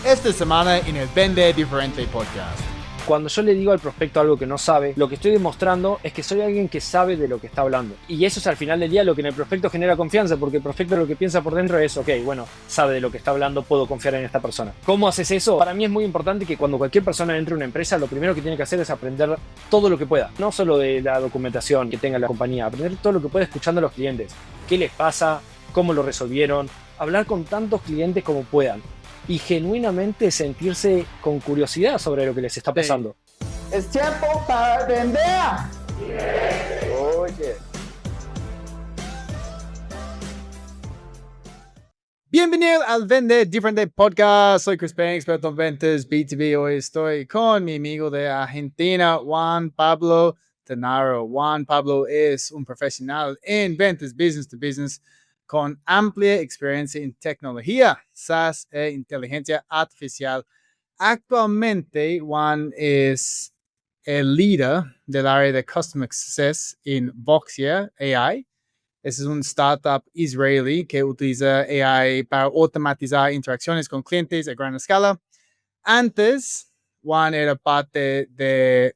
esta semana en el Vende Diferente Podcast. Cuando yo le digo al prospecto algo que no sabe, lo que estoy demostrando es que soy alguien que sabe de lo que está hablando. Y eso es al final del día lo que en el prospecto genera confianza, porque el prospecto lo que piensa por dentro es, ok, bueno, sabe de lo que está hablando, puedo confiar en esta persona. ¿Cómo haces eso? Para mí es muy importante que cuando cualquier persona entre a una empresa, lo primero que tiene que hacer es aprender todo lo que pueda. No solo de la documentación que tenga la compañía, aprender todo lo que pueda escuchando a los clientes. ¿Qué les pasa? ¿Cómo lo resolvieron? Hablar con tantos clientes como puedan. Y genuinamente sentirse con curiosidad sobre lo que les está pasando. Es tiempo para vender. Oye. Bienvenido al Vende Diferente Podcast. Soy Chris Payne, experto en ventas B2B. Hoy estoy con mi amigo de Argentina, Juan Pablo Tenaro. Juan Pablo es un profesional en ventas business to business con amplia experiencia en tecnología, SaaS e inteligencia artificial. Actualmente, Juan es el líder del área de Customer Success en Voxia AI. Ese es un startup israelí que utiliza AI para automatizar interacciones con clientes a gran escala. Antes, Juan era parte de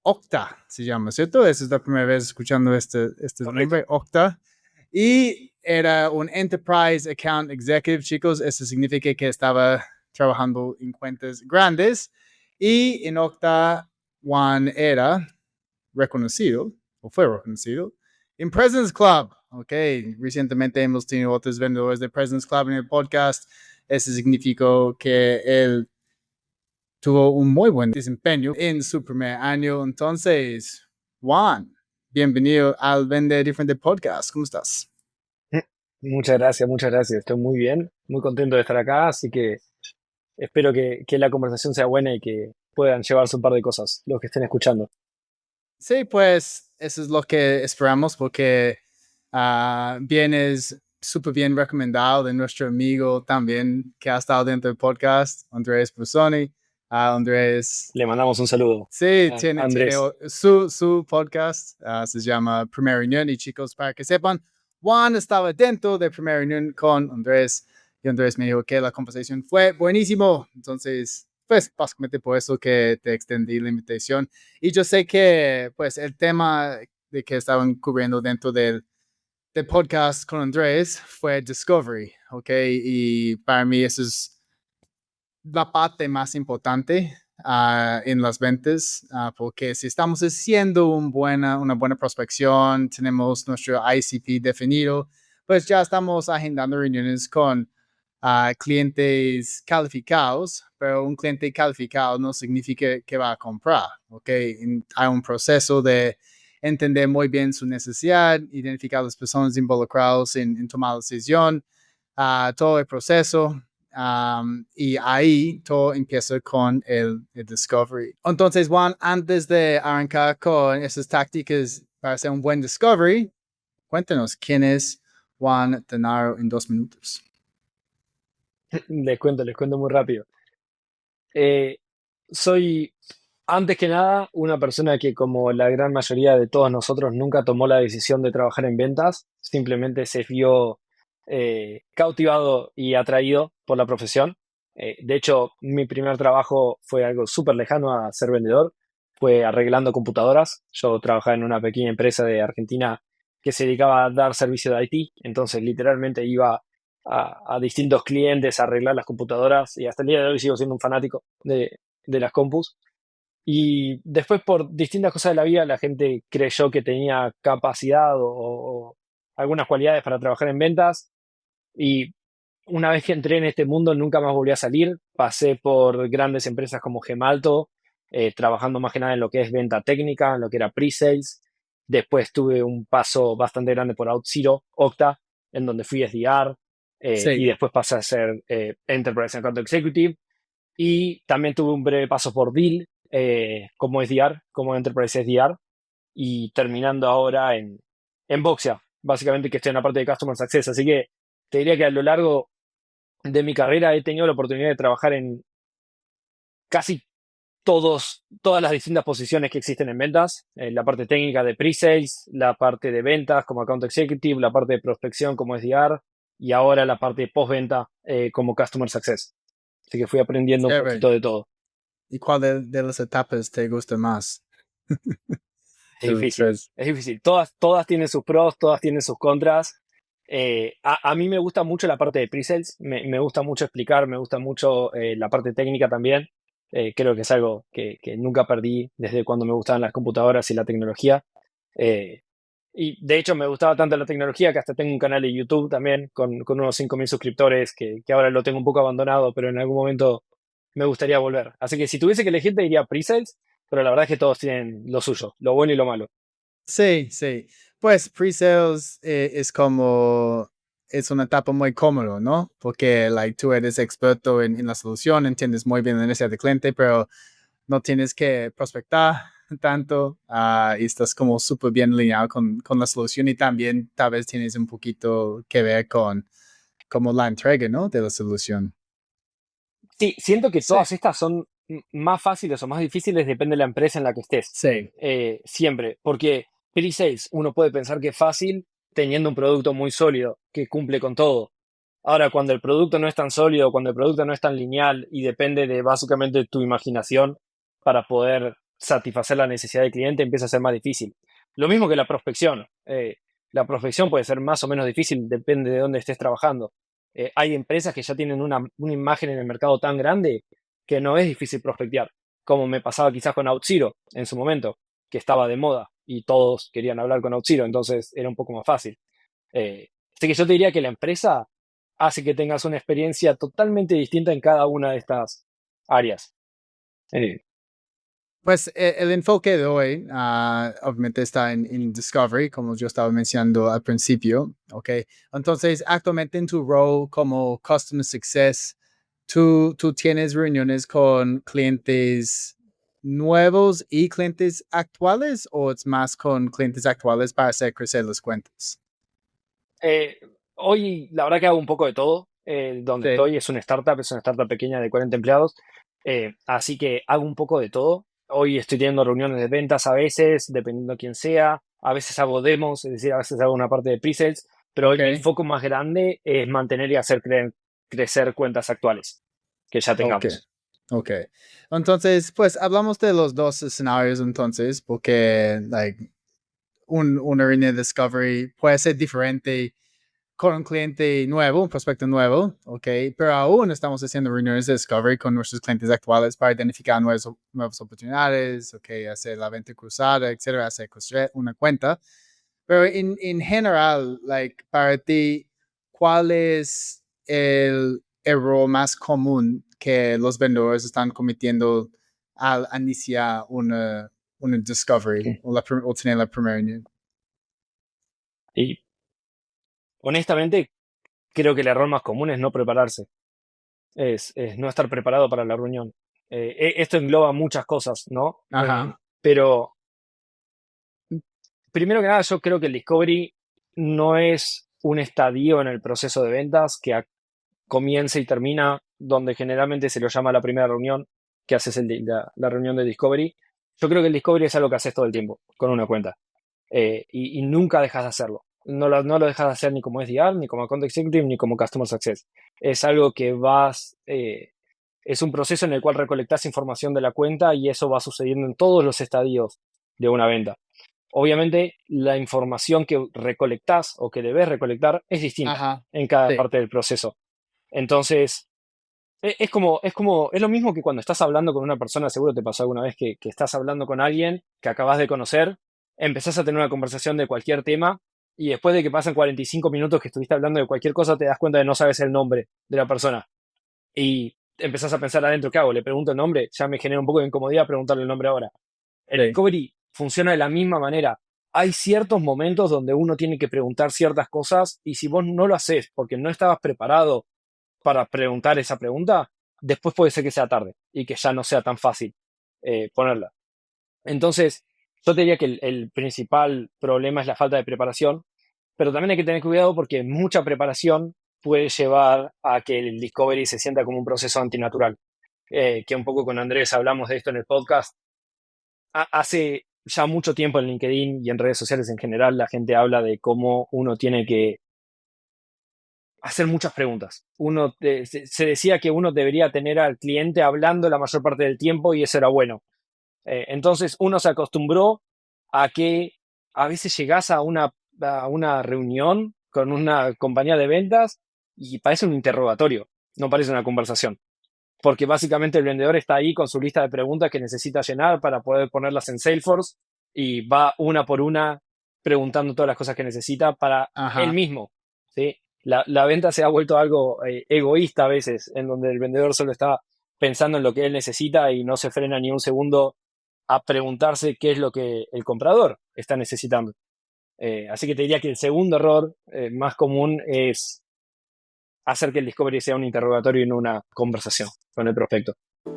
Okta, se llama, ¿cierto? Esa es la primera vez escuchando este nombre, Okta. Y era un Enterprise Account Executive, chicos. Eso significa que estaba trabajando en cuentas grandes. Y en Okta, Juan era reconocido, o fue reconocido, en President's Club. Ok, recientemente hemos tenido otros vendedores de President's Club en el podcast. Eso significó que él tuvo un muy buen desempeño en su primer año. Entonces, Juan, bienvenido al Vende Diferente Podcast. ¿Cómo estás? Muchas gracias. Estoy muy bien, muy contento de estar acá, así que espero que la conversación sea buena y que puedan llevarse un par de cosas los que estén escuchando. Sí, pues eso es lo que esperamos porque vienes súper bien recomendado de nuestro amigo también que ha estado dentro del podcast, Andrés Busoni. Andrés, Le mandamos un saludo sí, a tiene Andrés. su podcast, se llama Primera Reunión. Y chicos, para que sepan, Juan estaba dentro de Primera Reunión con Andrés y Andrés me dijo que la conversación fue buenísimo. Entonces, pues básicamente por eso que te extendí la invitación. Y yo sé que pues el tema de que estaban cubriendo dentro del podcast con Andrés fue Discovery, ¿ok? Y para mí eso es la parte más importante en las ventas, porque si estamos haciendo una buena prospección, tenemos nuestro ICP definido, pues ya estamos agendando reuniones con clientes calificados, pero un cliente calificado no significa que va a comprar, ¿ok? Hay un proceso de entender muy bien su necesidad, identificar las personas involucradas en tomar la decisión, todo el proceso. Y ahí todo empieza con el discovery. Entonces, Juan, antes de arrancar con esas tácticas para hacer un buen discovery, cuéntanos quién es Juan Tenaro en 2 minutos. Les cuento muy rápido. Soy, antes que nada, una persona que, como la gran mayoría de todos nosotros, nunca tomó la decisión de trabajar en ventas, simplemente se vio cautivado y atraído por la profesión. De hecho, mi primer trabajo fue algo súper lejano a ser vendedor, fue arreglando computadoras. Yo trabajaba en una pequeña empresa de Argentina que se dedicaba a dar servicio de IT, entonces literalmente iba a distintos clientes a arreglar las computadoras y hasta el día de hoy sigo siendo un fanático de las compus. Y después, por distintas cosas de la vida, la gente creyó que tenía capacidad o algunas cualidades para trabajar en ventas. Y una vez que entré en este mundo, nunca más volví a salir. Pasé por grandes empresas como Gemalto, trabajando más que nada en lo que es venta técnica, en lo que era pre-sales. Después tuve un paso bastante grande por OutZero, Okta, en donde fui SDR. Y Sí. después pasé a ser Enterprise Account Executive. Y también tuve un breve paso por Deal como SDR, como Enterprise SDR, y terminando ahora en Voxia, básicamente, que estoy en la parte de Customer Success. Así que te diría que a lo largo de mi carrera he tenido la oportunidad de trabajar en casi todas las distintas posiciones que existen en ventas, la parte técnica de pre-sales, la parte de ventas como Account Executive, la parte de prospección como SDR y ahora la parte de postventa como Customer Success. Así que fui aprendiendo un Chévere. poquito de todo. ¿Y cuál de las etapas te gusta más? Es De los difícil, tres. es difícil. Todas tienen sus pros, todas tienen sus contras. A mí me gusta mucho la parte de pre-sales, me gusta mucho explicar, me gusta mucho la parte técnica también. Creo que es algo que nunca perdí desde cuando me gustaban las computadoras y la tecnología. Eh, y de hecho me gustaba tanto la tecnología que hasta tengo un canal de YouTube también con unos 5.000 suscriptores que ahora lo tengo un poco abandonado, pero en algún momento me gustaría volver. Así que si tuviese que elegir te diría pre-sales, pero la verdad es que todos tienen lo suyo, lo bueno y lo malo. Sí, sí. Pues pre-sales es como, es una etapa muy cómodo, ¿no? Porque like, tú eres experto en la solución, entiendes muy bien la necesidad del cliente, pero no tienes que prospectar tanto y estás como súper bien alineado con la solución y también tal vez tienes un poquito que ver con como la entrega, ¿no? De la solución. Sí, siento que Sí, todas estas son más fáciles o más difíciles, depende de la empresa en la que estés. sí. Siempre, porque pre-sales uno puede pensar que es fácil teniendo un producto muy sólido, que cumple con todo. Ahora, cuando el producto no es tan sólido, cuando el producto no es tan lineal y depende de básicamente tu imaginación para poder satisfacer la necesidad del cliente, empieza a ser más difícil. Lo mismo que la prospección. La prospección puede ser más o menos difícil, depende de dónde estés trabajando. Hay empresas que ya tienen una imagen en el mercado tan grande que no es difícil prospectear, como me pasaba quizás con OutZero en su momento, que estaba de moda y todos querían hablar con OutZero, entonces era un poco más fácil. Así que yo te diría que la empresa hace que tengas una experiencia totalmente distinta en cada una de estas áreas. Eh, Pues el enfoque de hoy obviamente está en Discovery, como yo estaba mencionando al principio, ¿ok? Entonces, actualmente en tu rol como Customer Success, tú tienes reuniones con clientes nuevos y clientes actuales o es más con clientes actuales para hacer crecer las cuentas? eh, Hoy la verdad que hago un poco de todo. Donde Sí. estoy es una startup pequeña de 40 empleados, así que hago un poco de todo. Hoy estoy teniendo reuniones de ventas a veces, dependiendo de quién sea. A veces hago demos, es decir, a veces hago una parte de pre-sales, pero hoy mi Ok, foco más grande es mantener y hacer crecer cuentas actuales que ya ok, tengamos. ok. Entonces, pues hablamos de los dos escenarios entonces, porque like, una línea de discovery puede ser diferente con un cliente nuevo, un prospecto nuevo, ¿ok? Pero aún estamos haciendo reuniones de discovery con nuestros clientes actuales para identificar nuevas oportunidades, ¿ok? Hacer la venta cruzada, etcétera, hacer una cuenta. Pero en general, like, para ti, ¿cuál es el error más común que los vendedores están cometiendo al iniciar una discovery o tener la primera reunión? Y honestamente, creo que el error más común es no prepararse, es no estar preparado para la reunión. Esto engloba muchas cosas, ¿no? Ajá, Pero primero que nada, yo creo que el discovery no es un estadio en el proceso de ventas que comienza y termina donde generalmente se lo llama la primera reunión, que haces la reunión de discovery. Yo creo que el discovery es algo que haces todo el tiempo con una cuenta, y nunca dejas de hacerlo. No lo dejas de hacer ni como SDR, ni como Account Executive, ni como Customer Success. Es algo que es un proceso en el cual recolectas información de la cuenta y eso va sucediendo en todos los estadios de una venta. Obviamente, la información que recolectás o que debes recolectar es distinta ajá, en cada sí, parte del proceso. Entonces, es lo mismo que cuando estás hablando con una persona, seguro te pasó alguna vez que estás hablando con alguien que acabas de conocer, empezás a tener una conversación de cualquier tema y después de que pasan 45 minutos que estuviste hablando de cualquier cosa, te das cuenta de no sabes el nombre de la persona. Y empezás a pensar adentro, ¿qué hago? ¿Le pregunto el nombre? Ya me genera un poco de incomodidad preguntarle el nombre ahora. El sí. discovery funciona de la misma manera. Hay ciertos momentos donde uno tiene que preguntar ciertas cosas y si vos no lo haces porque no estabas preparado para preguntar esa pregunta, después puede ser que sea tarde y que ya no sea tan fácil ponerla. Entonces, yo te diría que el principal problema es la falta de preparación, pero también hay que tener cuidado porque mucha preparación puede llevar a que el discovery se sienta como un proceso antinatural. Que un poco con Andrés hablamos de esto en el podcast. Hace ya mucho tiempo en LinkedIn y en redes sociales en general la gente habla de cómo uno tiene que hacer muchas preguntas. Se decía que uno debería tener al cliente hablando la mayor parte del tiempo y eso era bueno. Entonces uno se acostumbró a que a veces llegás a una reunión con una compañía de ventas y parece un interrogatorio, no parece una conversación. Porque básicamente el vendedor está ahí con su lista de preguntas que necesita llenar para poder ponerlas en Salesforce y va una por una preguntando todas las cosas que necesita para él Ajá. mismo, ¿sí? La venta se ha vuelto algo egoísta a veces, en donde el vendedor solo está pensando en lo que él necesita y no se frena ni un segundo a preguntarse qué es lo que el comprador está necesitando. Así que te diría que el segundo error más común es hacer que el discovery sea un interrogatorio y no una conversación con el prospecto.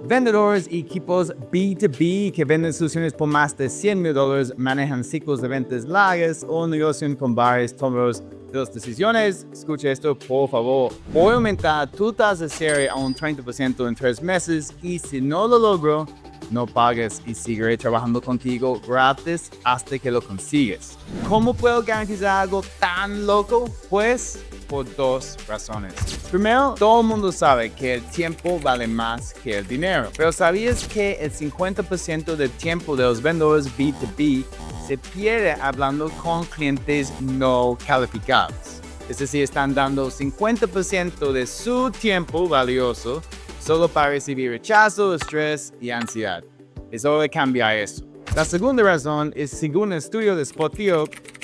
Vendedores y equipos B2B que venden soluciones por más de $100,000, manejan ciclos de ventas largas o negocian con varios tomadores de las decisiones. Escucha esto, por favor. Voy a aumentar tu tasa de cierre a un 30% en 3 meses y si no lo logro, no pagues y seguiré trabajando contigo gratis hasta que lo consigues. ¿Cómo puedo garantizar algo tan loco? Pues por 2 razones. Primero, todo el mundo sabe que el tiempo vale más que el dinero, pero ¿sabías que el 50% del tiempo de los vendedores B2B se pierde hablando con clientes no calificados? Es decir, están dando 50% de su tiempo valioso solo para recibir rechazo, estrés y ansiedad. Es hora de cambiar eso. La segunda razón es, según un estudio de Spotify,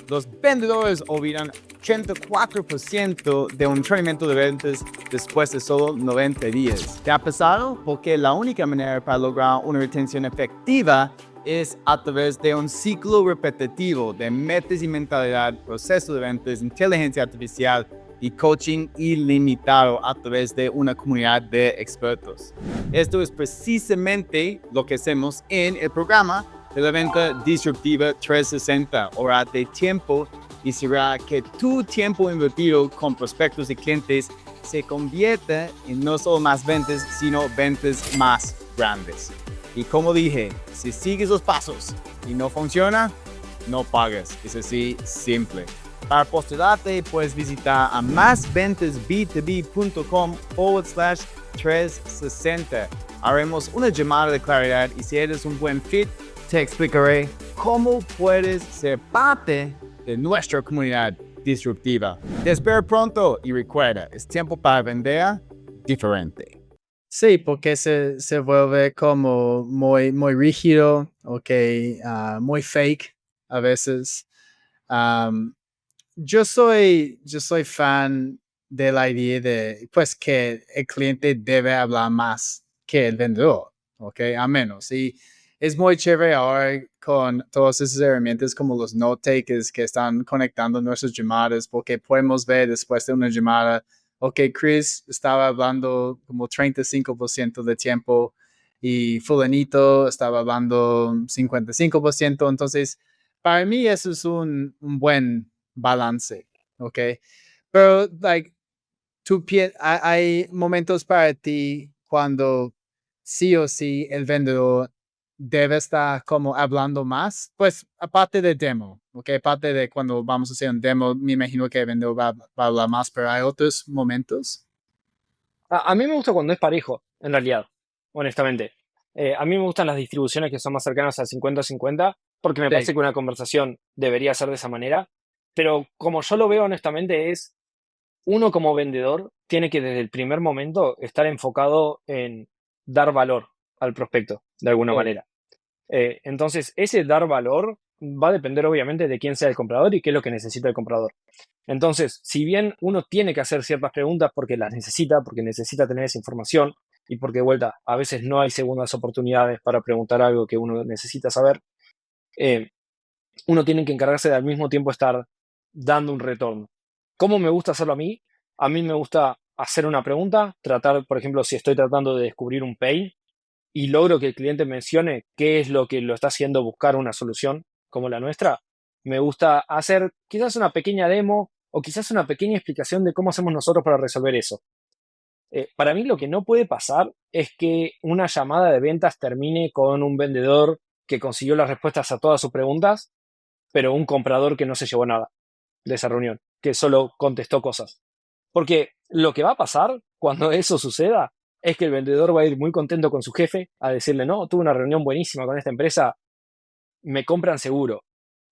los vendedores olvidan 84% de un entrenamiento de ventas después de solo 90 días. ¿Te ha pasado? Porque la única manera para lograr una retención efectiva es a través de un ciclo repetitivo de metas y mentalidad, proceso de ventas, inteligencia artificial y coaching ilimitado a través de una comunidad de expertos. Esto es precisamente lo que hacemos en el programa de la venta disruptiva 360, hora de tiempo, y será que tu tiempo invertido con prospectos y clientes se convierta en no solo más ventas, sino ventas más grandes. Y como dije, si sigues los pasos y no funciona, no pagues. Es así simple. Para postularte, puedes visitar a másventasb2com/360. Haremos una llamada de claridad y si eres un buen fit, te explicaré cómo puedes ser parte de nuestra comunidad disruptiva. Te espero pronto y recuerda, es tiempo para vender diferente. Sí, porque se vuelve como muy rígido, muy fake a veces. Yo soy fan de la idea de, pues, que el cliente debe hablar más que el vendedor, a menos. Y es muy chévere ahora con todas esas herramientas como los note takers que están conectando nuestras llamadas, porque podemos ver después de una llamada, Chris estaba hablando como 35% de tiempo y fulanito estaba hablando 55%. Entonces, para mí eso es un buen balance, ¿ok? Pero, hay momentos para ti cuando sí o sí el vendedor debe estar como hablando más, pues aparte de demo, ¿ok? Aparte de cuando vamos a hacer un demo, me imagino que el vendedor va a hablar más, pero hay otros momentos. A mí me gusta cuando es parejo, en realidad, honestamente. A mí me gustan las distribuciones que son más cercanas al 50-50, porque me parece Sí. que una conversación debería ser de esa manera. Pero como yo lo veo honestamente es, uno como vendedor tiene que desde el primer momento estar enfocado en dar valor al prospecto, de alguna Sí. manera. Entonces, ese dar valor va a depender obviamente de quién sea el comprador y qué es lo que necesita el comprador. Entonces, si bien uno tiene que hacer ciertas preguntas porque las necesita, porque necesita tener esa información y porque de vuelta a veces no hay segundas oportunidades para preguntar algo que uno necesita saber, eh, uno tiene que encargarse de al mismo tiempo estar dando un retorno. ¿Cómo me gusta hacerlo a mí? A mí me gusta hacer una pregunta, tratar, por ejemplo, si estoy tratando de descubrir un pain y logro que el cliente mencione qué es lo que lo está haciendo buscar una solución como la nuestra, me gusta hacer quizás una pequeña demo o quizás una pequeña explicación de cómo hacemos nosotros para resolver eso. Para mí lo que no puede pasar es que una llamada de ventas termine con un vendedor que consiguió las respuestas a todas sus preguntas, pero un comprador que no se llevó nada de esa reunión, que solo contestó cosas. Porque lo que va a pasar cuando eso suceda es que el vendedor va a ir muy contento con su jefe a decirle, no, tuve una reunión buenísima con esta empresa, me compran seguro.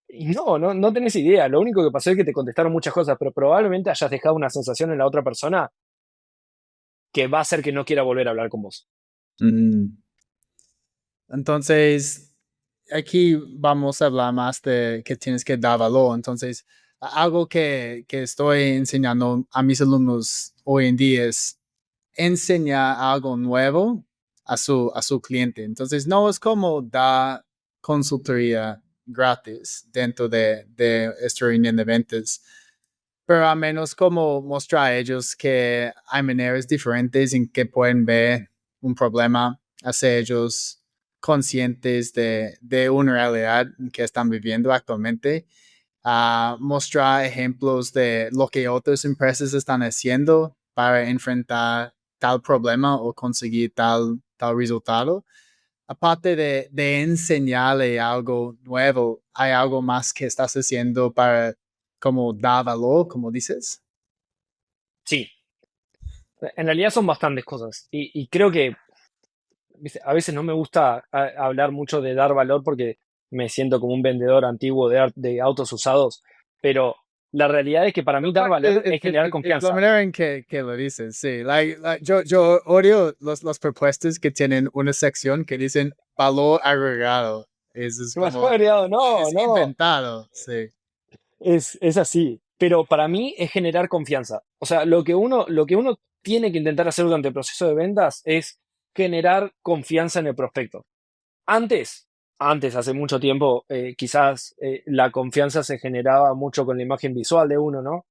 Y no tenés idea. Lo único que pasó es que te contestaron muchas cosas, pero probablemente hayas dejado una sensación en la otra persona que va a hacer que no quiera volver a hablar con vos. Mm. Entonces, aquí vamos a hablar más de que tienes que dar valor. Entonces, algo que estoy enseñando a mis alumnos hoy en día es enseñar algo nuevo a su cliente. Entonces, no es como dar consultoría gratis dentro de esta reunión de ventas, pero al menos como mostrar a ellos que hay maneras diferentes en que pueden ver un problema, hacer ellos conscientes de una realidad que están viviendo actualmente, a mostrar ejemplos de lo que otras empresas están haciendo para enfrentar tal problema o conseguir tal resultado. Aparte de enseñarle algo nuevo, ¿hay algo más que estás haciendo para como dar valor, como dices? Sí, en realidad son bastantes cosas. Y creo que ¿viste? A veces no me gusta hablar mucho de dar valor porque me siento como un vendedor antiguo de autos usados, pero la realidad es que para mí dar valor es generar La confianza. manera en que lo dices, sí. Yo odio las propuestas que tienen una sección que dicen valor agregado. Eso es ¿Qué más como, agregado? No, es no, inventado, sí. es así. Pero para mí es generar confianza. O sea, lo que uno tiene que intentar hacer durante el proceso de ventas es generar confianza en el prospecto. Antes, hace mucho tiempo, quizás la confianza se generaba mucho con la imagen visual de uno, ¿no?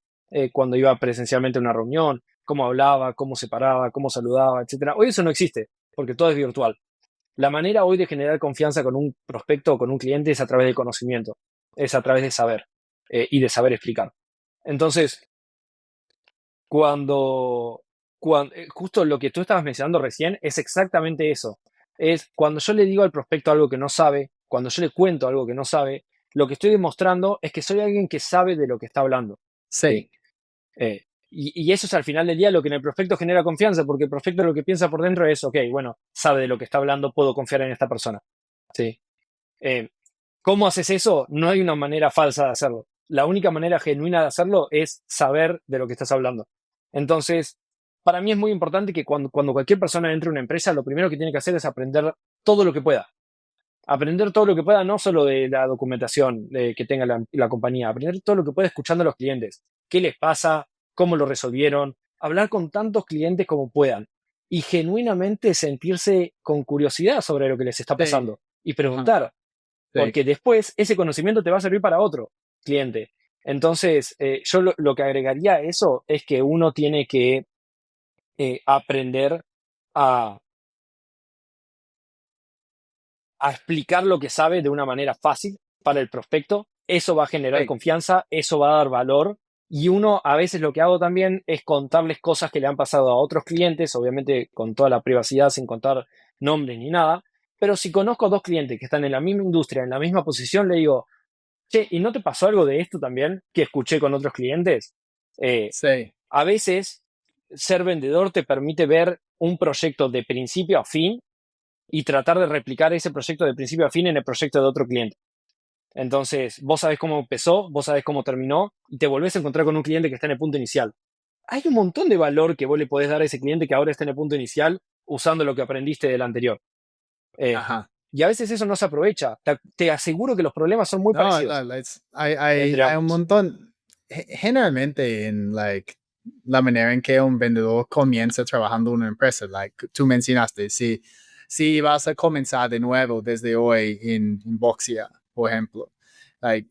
Cuando iba presencialmente a una reunión, cómo hablaba, cómo se paraba, cómo saludaba, etcétera. Hoy eso no existe, porque todo es virtual. La manera hoy de generar confianza con un prospecto o con un cliente es a través del conocimiento, es a través de saber y de saber explicar. Entonces, cuando, justo lo que tú estabas mencionando recién es exactamente eso. Es cuando yo le digo al prospecto algo que no sabe, cuando yo le cuento algo que no sabe, lo que estoy demostrando es que soy alguien que sabe de lo que está hablando. Sí. ¿Sí? Y eso es al final del día lo que en el prospecto genera confianza, porque el prospecto lo que piensa por dentro es, ok, bueno, sabe de lo que está hablando, puedo confiar en esta persona. ¿Sí? Eh, ¿Cómo haces eso? No hay una manera falsa de hacerlo. La única manera genuina de hacerlo es saber de lo que estás hablando. Entonces, para mí es muy importante que cuando cualquier persona entre a una empresa, lo primero que tiene que hacer es aprender todo lo que pueda. Aprender todo lo que pueda, no solo de la documentación que tenga la compañía, aprender todo lo que pueda escuchando a los clientes. ¿Qué les pasa? ¿Cómo lo resolvieron? Hablar con tantos clientes como puedan y genuinamente sentirse con curiosidad sobre lo que les está Sí. pasando y Ajá, preguntar, sí. porque después ese conocimiento te va a servir para otro cliente. Entonces, yo lo que agregaría a eso es que uno tiene que aprender a, a explicar lo que sabe de una manera fácil para el prospecto. Eso va a generar Sí. confianza, eso va a dar valor. Y uno a veces lo que hago también es contarles cosas que le han pasado a otros clientes, obviamente con toda la privacidad, sin contar nombres ni nada. Pero si conozco a dos clientes que están en la misma industria, en la misma posición, le digo, che, ¿y no te pasó algo de esto también que escuché con otros clientes? Eh, Sí. a veces ser vendedor te permite ver un proyecto de principio a fin y tratar de replicar ese proyecto de principio a fin en el proyecto de otro cliente. Entonces, vos sabés cómo empezó, vos sabés cómo terminó y te volvés a encontrar con un cliente que está en el punto inicial. Hay un montón de valor que vos le podés dar a ese cliente que ahora está en el punto inicial usando lo que aprendiste del anterior. Eh, Ajá. y a veces eso no se aprovecha. Te aseguro que los problemas son muy No, parecidos entre hay un ambos. montón, generalmente en la manera en que un vendedor comienza trabajando en una empresa, tú mencionaste, si vas a comenzar de nuevo desde hoy en Voxia, por ejemplo, like,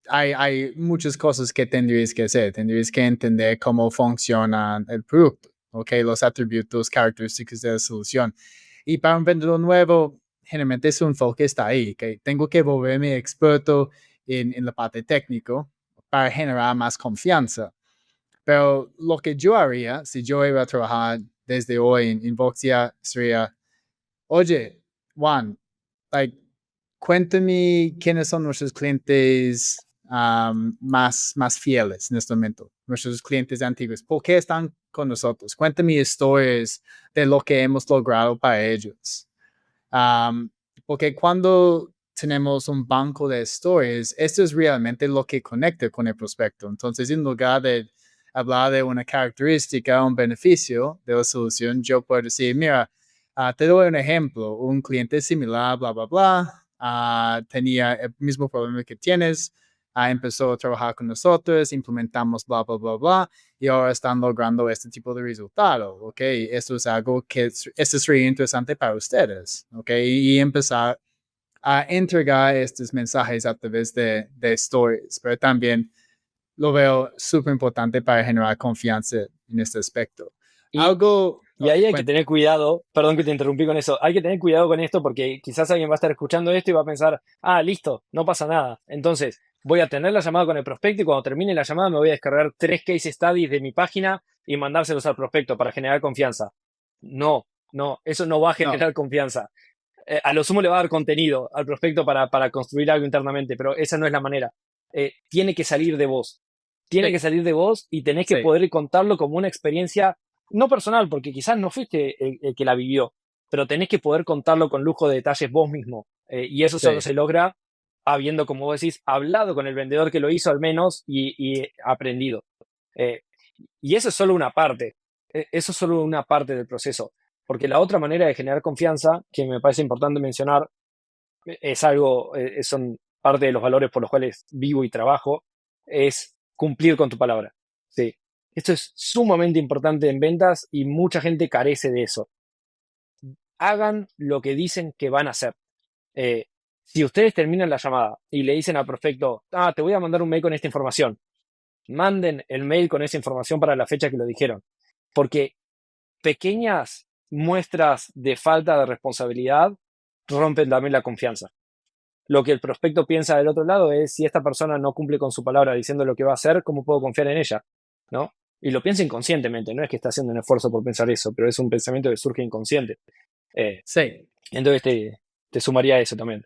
hay muchas cosas que tendrías que hacer. Tendrías que entender cómo funciona el producto, okay, los atributos, características de la solución. Y para un vendedor nuevo, generalmente su enfoque está ahí, que tengo que volverme experto en la parte técnica para generar más confianza. Pero lo que yo haría, si yo iba a trabajar desde hoy en Voxia, sería, oye, Juan, like, cuéntame quiénes son nuestros clientes, más fieles en este momento, nuestros clientes antiguos? ¿Por qué están con nosotros? Cuéntame historias de lo que hemos logrado para ellos. Porque cuando tenemos un banco de stories, esto es realmente lo que conecta con el prospecto. Entonces, en lugar de hablar de una característica, un beneficio de la solución, yo puedo decir, mira, te doy un ejemplo, un cliente similar, bla, bla, bla, tenía el mismo problema que tienes, empezó a trabajar con nosotros, implementamos bla, bla, bla, bla, y ahora están logrando este tipo de resultado, ¿ok? Esto es algo que esto sería interesante para ustedes, ¿ok? Y empezar a entregar estos mensajes a través de stories, pero también lo veo súper importante para generar confianza en este aspecto. Y, Algo... y ahí hay que Cuenta. tener cuidado, perdón que te interrumpí con eso, hay que tener cuidado con esto porque quizás alguien va a estar escuchando esto y va a pensar, listo, no pasa nada. Entonces, voy a tener la llamada con el prospecto y cuando termine la llamada me voy a descargar 3 case studies de mi página y mandárselos al prospecto para generar confianza. No, no, eso no va a No, generar confianza. A lo sumo le va a dar contenido al prospecto para construir algo internamente, pero esa no es la manera. Tiene que salir de vos. Tiene que sí, salir de vos y tenés que sí, poder contarlo como una experiencia, no personal, porque quizás no fuiste el que la vivió, pero tenés que poder contarlo con lujo de detalles vos mismo. Y eso solo sí. se logra habiendo, como vos decís, hablado con el vendedor que lo hizo al menos y aprendido. Eh, y eso es solo una parte. Eso es solo una parte del proceso. Porque la otra manera de generar confianza, que me parece importante mencionar, es algo, son parte de los valores por los cuales vivo y trabajo, es cumplir con tu palabra. Sí. Esto es sumamente importante en ventas y mucha gente carece de eso. Hagan lo que dicen que van a hacer. Eh, si ustedes terminan la llamada y le dicen al prospecto, te voy a mandar un mail con esta información, manden el mail con esa información para la fecha que lo dijeron. Porque pequeñas muestras de falta de responsabilidad rompen también la confianza. Lo que el prospecto piensa del otro lado es si esta persona no cumple con su palabra diciendo lo que va a hacer, ¿cómo puedo confiar en ella? ¿No? Y lo piensa inconscientemente, no es que está haciendo un esfuerzo por pensar eso, pero es un pensamiento que surge inconsciente. Eh, Sí, entonces te sumaría a eso también.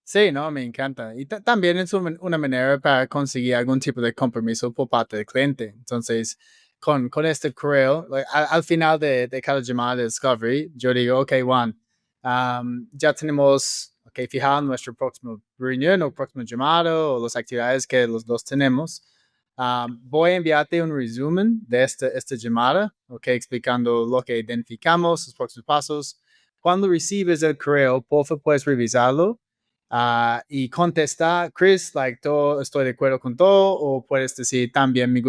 sí, no, me encanta. Y también es una manera para conseguir algún tipo de compromiso por parte del cliente. Entonces, con este correo, al final de cada llamada de Discovery, yo digo, ok, Juan, ya tenemos, ok, fijado nuestro próximo reunión o próximo llamado o las actividades que los dos tenemos. Voy a enviarte un resumen de esta llamada, ok, explicando lo que identificamos, los próximos pasos. Cuando recibes el correo, por favor, puedes revisarlo y contestar, Chris, todo, estoy de acuerdo con todo, o puedes decir también,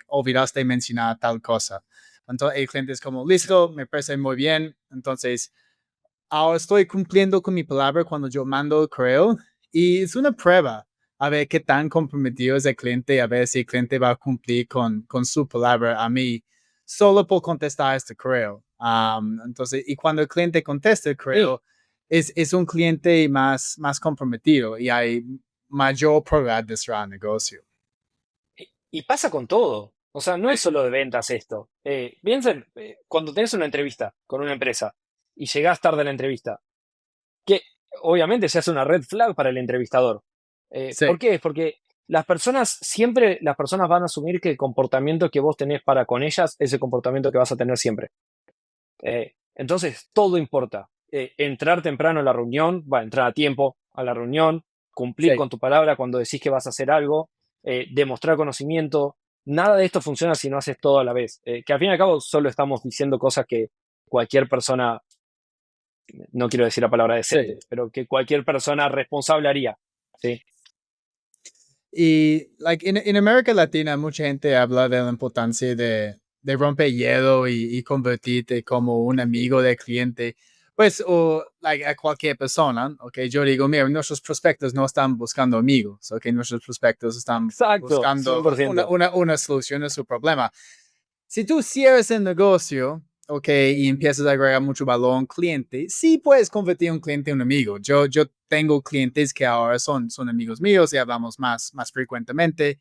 olvidaste mencionar tal cosa. Entonces el cliente es como, listo, me parece muy bien. Entonces, ahora estoy cumpliendo con mi palabra cuando yo mando el correo y es una prueba a ver qué tan comprometido es el cliente, a ver si el cliente va a cumplir con su palabra a mí solo por contestar este correo. Entonces, y cuando el cliente contesta el correo, es un cliente más comprometido y hay mayor probabilidad de cerrar el negocio. Y pasa con todo. O sea, no es solo de ventas esto. Piensen, cuando tenés una entrevista con una empresa y llegás tarde a la entrevista, que obviamente se hace una red flag para el entrevistador. ¿Por Sí, qué? Porque las personas van a asumir que el comportamiento que vos tenés para con ellas es el comportamiento que vas a tener siempre. Entonces, todo importa. Entrar temprano a la reunión, entrar a tiempo a la reunión, cumplir sí. con tu palabra cuando decís que vas a hacer algo, demostrar conocimiento. Nada de esto funciona si no haces todo a la vez. Que al fin y al cabo solo estamos diciendo cosas que cualquier persona, no quiero decir la palabra decente, Sí. pero que cualquier persona responsable haría. ¿Sí? Y en América Latina, mucha gente habla de la importancia de romper hielo y convertirte como un amigo del cliente. Pues, o a cualquier persona, ok, yo digo, mira, nuestros prospectos no están buscando amigos, ok, nuestros prospectos están Exacto, buscando 100%. una solución a su problema. Si tú cierras el negocio, ok, y empiezas a agregar mucho valor a un cliente, sí puedes convertir a un cliente en un amigo. Yo tengo clientes que ahora son amigos míos y hablamos más frecuentemente,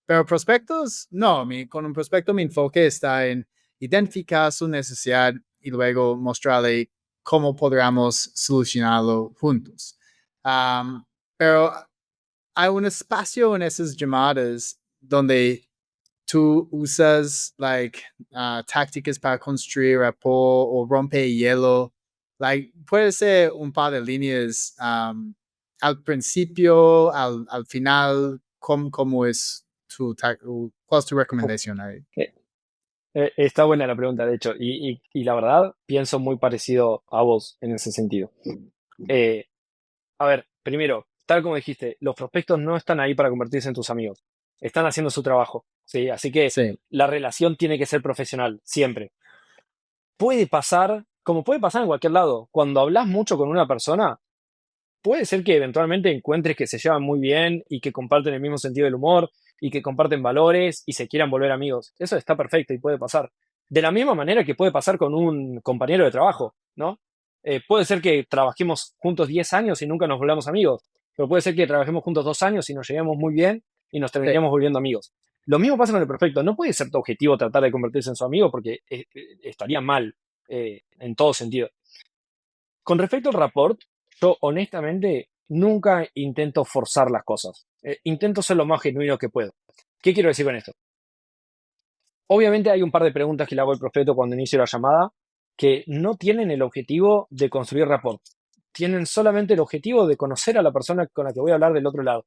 pero prospectos, no. Con un prospecto mi enfoque está en identificar su necesidad y luego mostrarle cómo podríamos solucionarlo juntos. Um, pero hay un espacio en esas llamadas donde tú usas tácticas para construir rapport o romper hielo. Puede ser un par de líneas al principio, al final, ¿cómo es cuál es tu recomendación ahí? Está buena la pregunta, de hecho, y la verdad pienso muy parecido a vos en ese sentido. Eh, a ver, primero, tal como dijiste, los prospectos no están ahí para convertirse en tus amigos, están haciendo su trabajo, ¿sí? Así que Sí, la relación tiene que ser profesional, siempre. Puede pasar, como puede pasar en cualquier lado, cuando hablas mucho con una persona, puede ser que eventualmente encuentres que se llevan muy bien y que comparten el mismo sentido del humor y que comparten valores y se quieran volver amigos. Eso está perfecto y puede pasar. De la misma manera que puede pasar con un compañero de trabajo, ¿no? Puede ser que trabajemos juntos 10 años y nunca nos volvamos amigos, pero puede ser que trabajemos juntos 2 años y nos llevemos muy bien y nos sí. terminemos volviendo amigos. Lo mismo pasa con el prospecto. No puede ser tu objetivo tratar de convertirse en su amigo porque estaría mal en todo sentido. Con respecto al rapport, yo honestamente nunca intento forzar las cosas. Intento ser lo más genuino que puedo. ¿Qué quiero decir con esto? Obviamente hay un par de preguntas que le hago al prospecto cuando inicio la llamada que no tienen el objetivo de construir rapport. Tienen solamente el objetivo de conocer a la persona con la que voy a hablar del otro lado.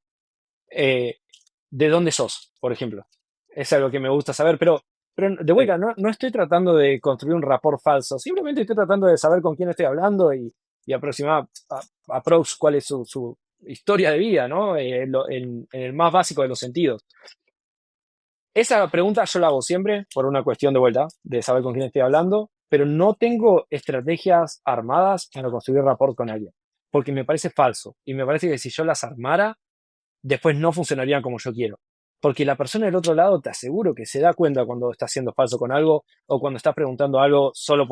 Eh, ¿De dónde sos, por ejemplo? Es algo que me gusta saber, pero de Sí. vuelta, no estoy tratando de construir un rapport falso, simplemente estoy tratando de saber con quién estoy hablando y aproximar approach cuál es su historia de vida, ¿no? En el más básico de los sentidos. Esa pregunta yo la hago siempre por una cuestión de vuelta, de saber con quién estoy hablando, pero no tengo estrategias armadas para construir rapport con alguien, porque me parece falso y me parece que si yo las armara, después no funcionarían como yo quiero. Porque la persona del otro lado te aseguro que se da cuenta cuando estás siendo falso con algo o cuando estás preguntando algo solo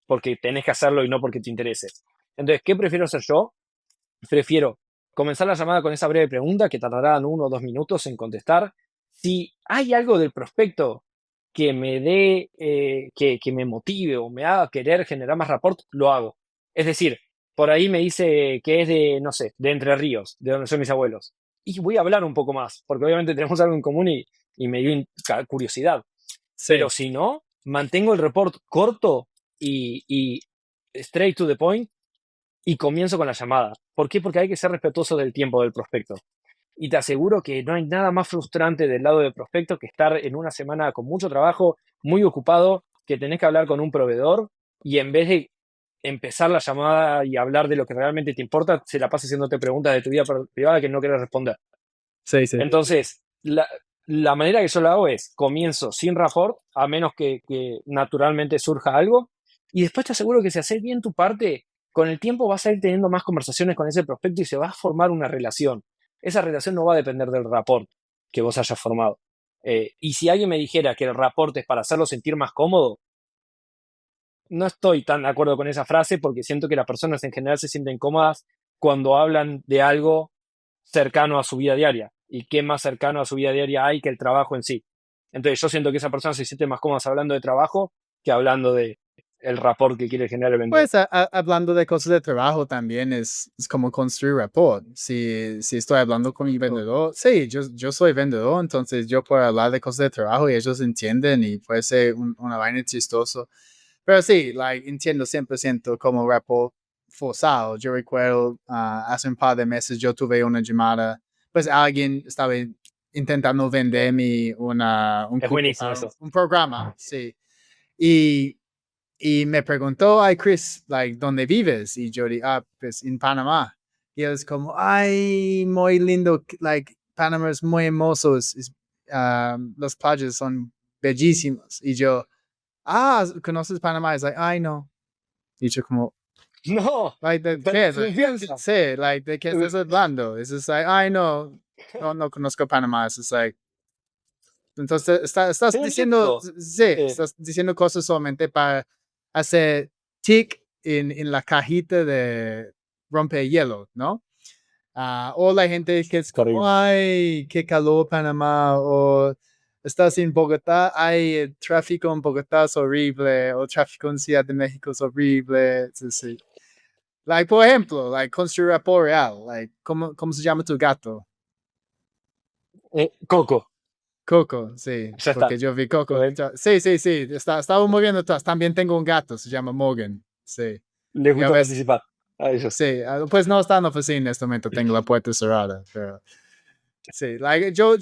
porque tenés que hacerlo y no porque te interese. Entonces, ¿qué prefiero hacer yo? Prefiero comenzar la llamada con esa breve pregunta que tardarán 1 o 2 minutos en contestar. Si hay algo del prospecto que me dé, que me motive o me haga querer generar más rapport, lo hago. Es decir, por ahí me dice que es de, no sé, de Entre Ríos, de donde son mis abuelos. Y voy a hablar un poco más, porque obviamente tenemos algo en común y me dio curiosidad. Pero Sí. si no, mantengo el report corto y straight to the point y comienzo con la llamada. ¿Por qué? Porque hay que ser respetuoso del tiempo del prospecto. Y te aseguro que no hay nada más frustrante del lado del prospecto que estar en una semana con mucho trabajo, muy ocupado, que tenés que hablar con un proveedor y en vez de empezar la llamada y hablar de lo que realmente te importa, se la pasa haciéndote preguntas de tu vida privada que no quieres responder. Sí, sí. Entonces, la manera que yo lo hago es, comienzo sin rapport, a menos que naturalmente surja algo, y después te aseguro que si haces bien tu parte, con el tiempo vas a ir teniendo más conversaciones con ese prospecto y se va a formar una relación. Esa relación no va a depender del rapport que vos hayas formado. Y si alguien me dijera que el rapport es para hacerlo sentir más cómodo, no estoy tan de acuerdo con esa frase porque siento que las personas en general se sienten cómodas cuando hablan de algo cercano a su vida diaria. ¿Y qué más cercano a su vida diaria hay que el trabajo en sí? Entonces yo siento que esa persona se siente más cómoda hablando de trabajo que hablando de el rapport que quiere generar el vendedor. Pues hablando de cosas de trabajo también es como construir rapport. Si estoy hablando con mi Justo. vendedor, sí, yo soy vendedor, entonces yo puedo hablar de cosas de trabajo y ellos entienden y puede ser una vaina chistoso. Pero sí, entiendo 100% como rapport forzado. Yo recuerdo hace un par de meses yo tuve una llamada, pues alguien estaba intentando venderme un Es cupo buenísimo para eso. un programa, sí. Y y me preguntó, ay, Chris, ¿dónde vives? Y yo dije, pues en Panamá. Y él es como, ay, muy lindo, Panamá es muy hermoso, las playas son bellísimas. Y yo, ¿conoces Panamá? Es ay, no. Y yo como, No, ¿de tan qué de es? confianza. Sí, ¿de qué estás hablando? Es ay, no, no conozco Panamá. Es entonces, estás Te diciendo, entiendo. sí, Eh, estás diciendo cosas solamente para hacer tic en la cajita de rompehielo, ¿no? O la gente que es como, Terrible. ay, qué calor Panamá, o estás en Bogotá, ay, el tráfico en Bogotá es horrible, o el tráfico en Ciudad de México es horrible, sí, sí. Like, por ejemplo, like, construir rapport real. Like, ¿cómo se llama tu gato? Coco, Coco, sí, ya está. porque yo vi Coco. ¿Lo ven? Sí, estaba moviendo atrás. También tengo un gato, se llama Morgan. Sí. Les Y a gusta veces, participar a ellos. sí, pues no está en la oficina en este momento, tengo la puerta cerrada, pero sí, like, yo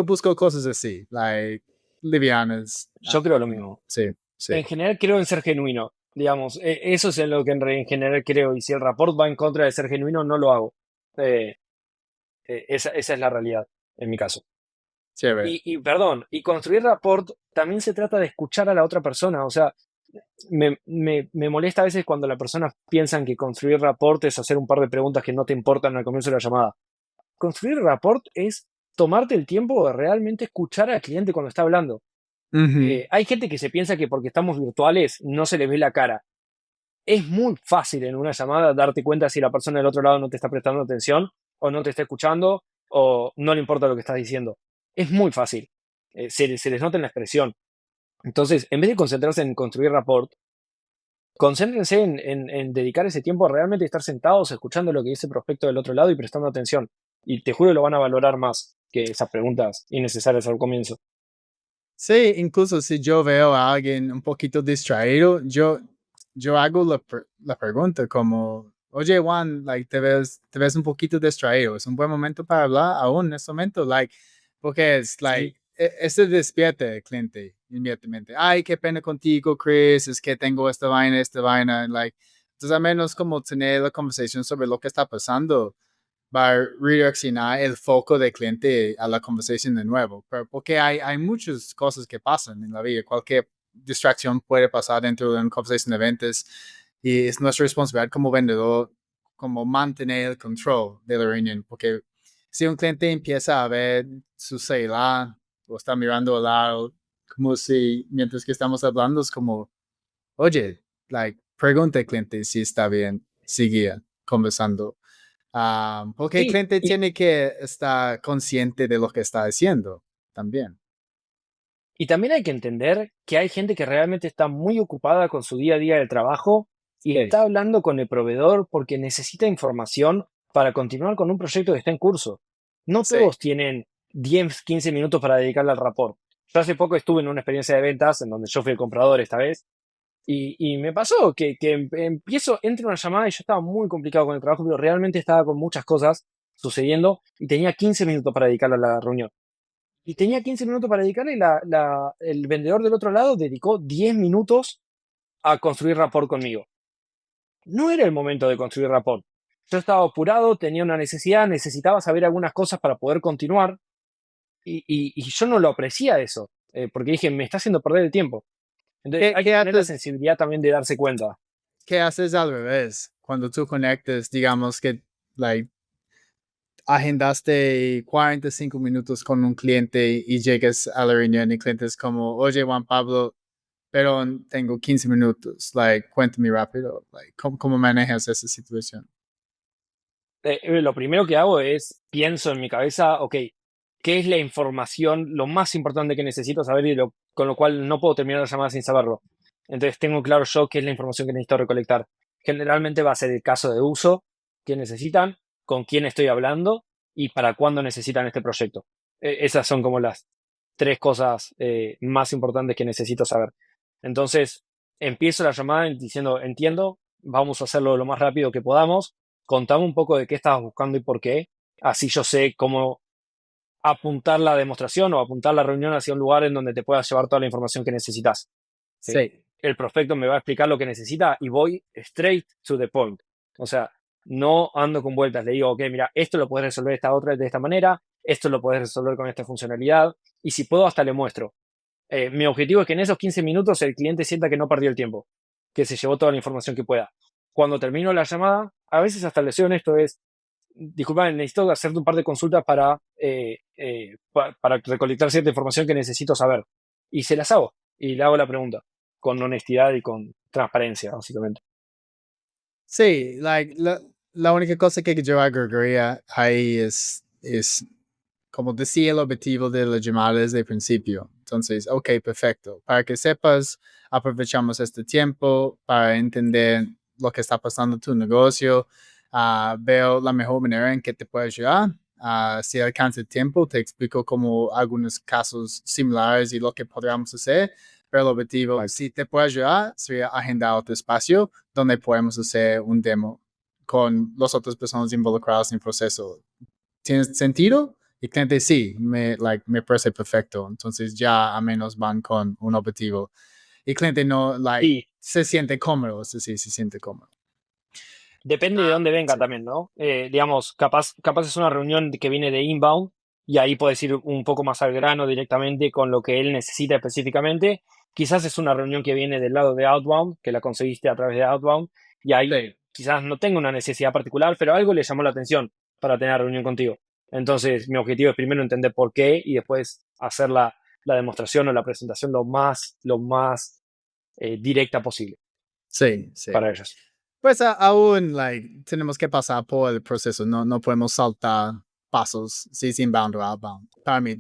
busco cosas así, like, livianas. Yo creo lo mismo. Sí, sí. En general creo en ser genuino. Digamos, eso es en lo que en general creo. Y si el rapport va en contra de ser genuino, no lo hago. Eh, esa es la realidad, en mi caso. Chévere. Perdón, y construir rapport también se trata de escuchar a la otra persona. O sea, me molesta a veces cuando las personas piensan que construir rapport es hacer un par de preguntas que no te importan al comienzo de la llamada. Construir rapport es tomarte el tiempo de realmente escuchar al cliente cuando está hablando. Ujú. Hay gente que se piensa que porque estamos virtuales no se les ve la cara. Es muy fácil en una llamada darte cuenta si la persona del otro lado no te está prestando atención o no te está escuchando o no le importa lo que estás diciendo. Es muy fácil. Se les nota en la expresión. Entonces, en vez de concentrarse en construir rapport, concéntrense en dedicar ese tiempo a realmente estar sentados, escuchando lo que dice el prospecto del otro lado y prestando atención. Y te juro que lo van a valorar más que esas preguntas innecesarias al comienzo. Sí, incluso si yo veo a alguien un poquito distraído, yo hago la pregunta como, oye Juan, like, te ves un poquito distraído, es un buen momento para hablar aún en este momento, like, porque es Sí. like, ese despierte el cliente inmediatamente. Ay, qué pena contigo, Chris, es que tengo esta vaina, like, entonces al menos como tener la conversación sobre lo que está pasando va a redireccionar el foco del cliente a la conversación de nuevo. Pero porque hay muchas cosas que pasan en la vida. Cualquier distracción puede pasar dentro de una conversación de ventas y es nuestra responsabilidad como vendedor como mantener el control de la reunión. Porque si un cliente empieza a ver su celular o está mirando al lado, como si mientras que estamos hablando es como, oye, like, pregunta al cliente si está bien, seguir conversando. Porque el Sí, cliente tiene que estar consciente de lo que está haciendo también. y también hay que entender que hay gente que realmente está muy ocupada con su día a día del trabajo y Sí, está hablando con el proveedor porque necesita información para continuar con un proyecto que está en curso. No sí. todos tienen 10, 15 minutos para dedicarle al rapport. Yo hace poco estuve en una experiencia de ventas en donde yo fui el comprador esta vez y me pasó que entro en una llamada y yo estaba muy complicado con el trabajo, pero realmente estaba con muchas cosas sucediendo y tenía 15 minutos para dedicarle a la reunión. Y tenía 15 minutos para dedicarle y el vendedor del otro lado dedicó 10 minutos a construir rapport conmigo. No era el momento de construir rapport. Yo estaba apurado, tenía una necesidad, necesitaba saber algunas cosas para poder continuar y yo no lo aprecié eso, porque dije, me está haciendo perder el tiempo. Entonces ¿Qué, hay que qué tener la haces, sensibilidad también de darse cuenta. qué haces al revés? Cuando tú conectes, digamos que like, agendaste 45 minutos con un cliente y llegas a la reunión y el cliente es como, oye Juan Pablo, pero tengo 15 minutos, like, cuéntame rápido, like, ¿cómo manejas esa situación? Lo primero que hago es, pienso en mi cabeza, ok, ¿qué es la información, lo más importante que necesito saber y con lo cual no puedo terminar la llamada sin saberlo? Entonces tengo claro yo qué es la información que necesito recolectar. Generalmente va a ser el caso de uso, qué necesitan, con quién estoy hablando y para cuándo necesitan este proyecto. Esas son como las tres cosas más importantes que necesito saber. Entonces, empiezo la llamada diciendo, entiendo, vamos a hacerlo lo más rápido que podamos, contame un poco de qué estabas buscando y por qué, así yo sé cómo apuntar la demostración o apuntar la reunión hacia un lugar en donde te puedas llevar toda la información que necesitas. Sí, El prospecto me va a explicar lo que necesita y voy straight to the point. O sea, no ando con vueltas. Le digo, ok, mira, esto lo puedes resolver de esta manera, esto lo puedes resolver con esta funcionalidad y si puedo hasta le muestro. Mi objetivo es que en esos 15 minutos el cliente sienta que no perdió el tiempo, que se llevó toda la información que pueda. Cuando termino la llamada, a veces hasta le soy honesto, disculpa, necesito hacerte un par de consultas para recolectar cierta información que necesito saber. Y se las hago, y le hago la pregunta, con honestidad y con transparencia, básicamente. sí, like, la única cosa que yo agregaría ahí es como decía el objetivo de la llamada desde el principio. Entonces, ok, perfecto. Para que sepas, aprovechamos este tiempo para entender lo que está pasando en tu negocio, veo la mejor manera en que te puedo ayudar. Si alcanza el tiempo, te explico como algunos casos similares y lo que podríamos hacer. Pero el objetivo, Right. si te puedo ayudar, sería agendar otro espacio donde podemos hacer un demo con las otras personas involucradas en el proceso. ¿Tiene sentido? Y el cliente sí, me parece perfecto. Entonces ya a menos van con un objetivo. Y el cliente no, Sí, se siente cómodo, es decir, se siente cómodo. depende de dónde venga sí. también, ¿no? Digamos, capaz es una reunión que viene de inbound y ahí puedes ir un poco más al grano directamente con lo que él necesita específicamente. Quizás es una reunión que viene del lado de outbound, que la conseguiste a través de outbound, y ahí Sí. quizás no tenga una necesidad particular, pero algo le llamó la atención para tener reunión contigo. Entonces, mi objetivo es primero entender por qué y después hacer la demostración o la presentación lo más directa posible Sí, sí. para ellos. Pues aún tenemos que pasar por el proceso, no podemos saltar pasos si es inbound o outbound. Para mí,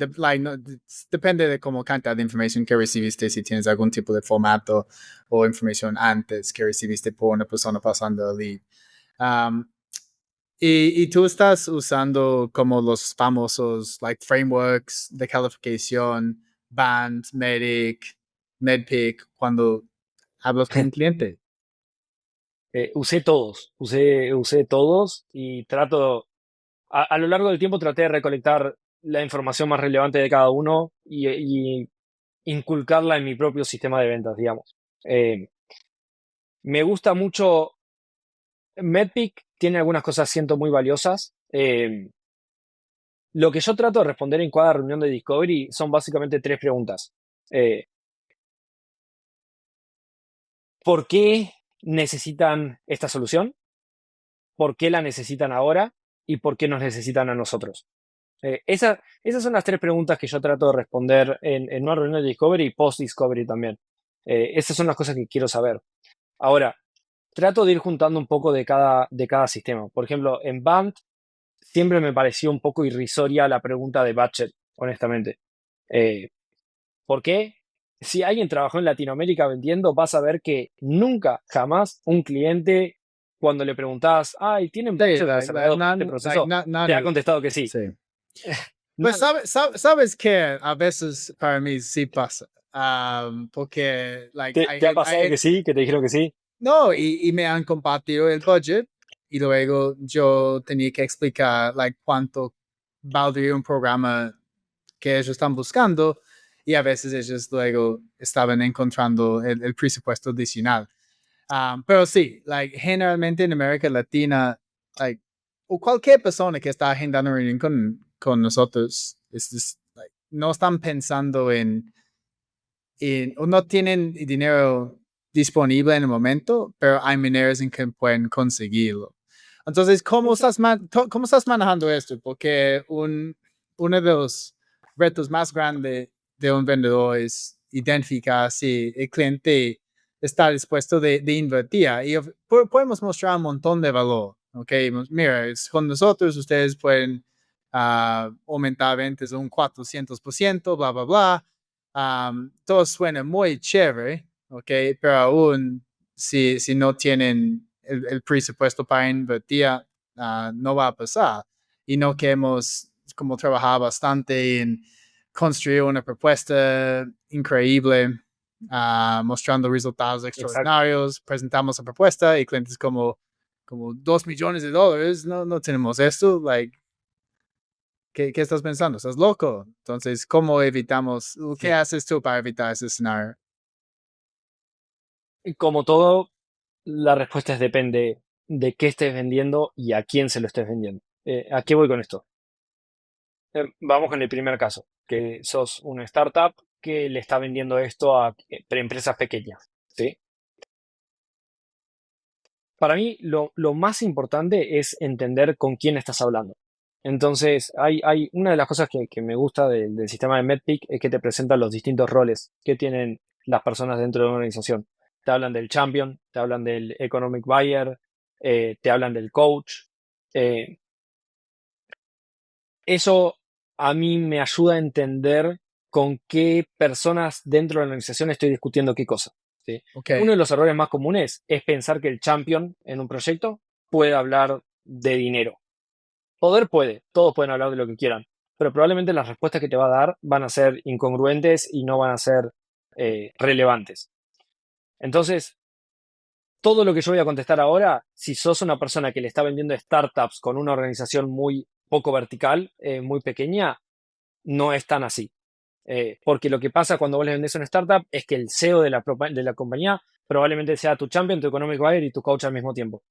depende de cómo cantidad de información que recibiste, si tienes algún tipo de formato o información antes que recibiste por una persona pasando el lead. Y tú estás usando como los famosos frameworks de calificación, Band, Medic, Medpic, cuando hablas con un cliente. Usé todos y trato, a lo largo del tiempo traté de recolectar la información más relevante de cada uno y inculcarla en mi propio sistema de ventas, digamos. Me gusta mucho, Medpic tiene algunas cosas siento muy valiosas. Lo que yo trato de responder en cada reunión de Discovery son básicamente 3 preguntas. ¿Por qué necesitan esta solución? ¿Por qué la necesitan ahora? ¿Y por qué nos necesitan a nosotros? Esas son las 3 preguntas que yo trato de responder en una reunión de Discovery y post-Discovery también. Esas son las cosas que quiero saber. Ahora, trato de ir juntando un poco de cada sistema. Por ejemplo, en Band siempre me pareció un poco irrisoria la pregunta de budget, honestamente. ¿Por qué? Si alguien trabajó en Latinoamérica vendiendo, vas a ver que nunca, jamás un cliente, cuando le preguntás, ay, ¿tienen Sí, budget reservado para este proceso? Te ha contestado que sí. Sí. Pues Nada. sabes que a veces para mí sí pasa. Porque ¿Te ha pasado que sí? ¿Que te dijeron que sí? no, y me han compartido el budget y luego yo tenía que explicar cuánto valdría un programa que ellos están buscando y a veces ellos luego estaban encontrando el presupuesto adicional. Pero sí, generalmente en América Latina, o cualquier persona que está agendando una reunión con nosotros, no están pensando o no tienen dinero disponible en el momento, pero hay maneras en que pueden conseguirlo. Entonces, ¿cómo estás manejando esto? Porque uno de los retos más grandes de un vendedor es identificar si el cliente está dispuesto de invertir. Y podemos mostrar un montón de valor. Ok, mira, con nosotros ustedes pueden aumentar ventas un 400%, bla, bla, bla. Todo suena muy chévere, ok, pero aún si no tienen el presupuesto para invertir, no va a pasar. Y no queremos como trabajar bastante en construir una propuesta increíble, mostrando resultados Exacto. extraordinarios, presentamos la propuesta y clientes como $2 millones, no tenemos esto, ¿qué estás pensando? ¿Estás loco? Entonces, ¿cómo evitamos? ¿Qué Sí. haces tú para evitar ese escenario? Como todo, la respuesta es depende de qué estés vendiendo y a quién se lo estés vendiendo. ¿A qué voy con esto? Vamos con el primer caso, que sos una startup que le está vendiendo esto a empresas pequeñas, ¿sí? Para mí, lo más importante es entender con quién estás hablando. Entonces, hay una de las cosas que me gusta del sistema de Medpic es que te presentan los distintos roles que tienen las personas dentro de una organización. Te hablan del champion, te hablan del economic buyer, te hablan del coach. eh, Eso a mí me ayuda a entender con qué personas dentro de la organización estoy discutiendo qué cosa. ¿sí? Ok. Uno de los errores más comunes es pensar que el champion en un proyecto puede hablar de dinero. Poder puede, todos pueden hablar de lo que quieran, pero probablemente las respuestas que te va a dar van a ser incongruentes y no van a ser relevantes. Entonces, todo lo que yo voy a contestar ahora, si sos una persona que le está vendiendo startups con una organización muy poco vertical, muy pequeña, no es tan así. Porque lo que pasa cuando vos le vendés una startup es que el CEO de la compañía probablemente sea tu champion, tu economic buyer y tu coach al mismo tiempo.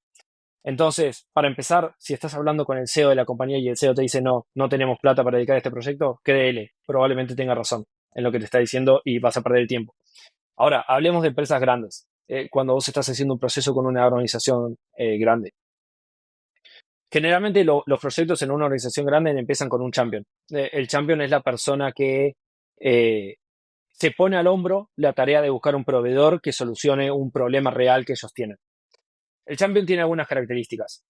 Entonces, para empezar, si estás hablando con el CEO de la compañía y el CEO te dice no tenemos plata para dedicar a este proyecto, créele, probablemente tenga razón en lo que te está diciendo y vas a perder el tiempo. Ahora, hablemos de empresas grandes. Cuando vos estás haciendo un proceso con una organización grande. Generalmente los proyectos en una organización grande empiezan con un champion. El champion es la persona que se pone al hombro la tarea de buscar un proveedor que solucione un problema real que ellos tienen. El champion tiene algunas características.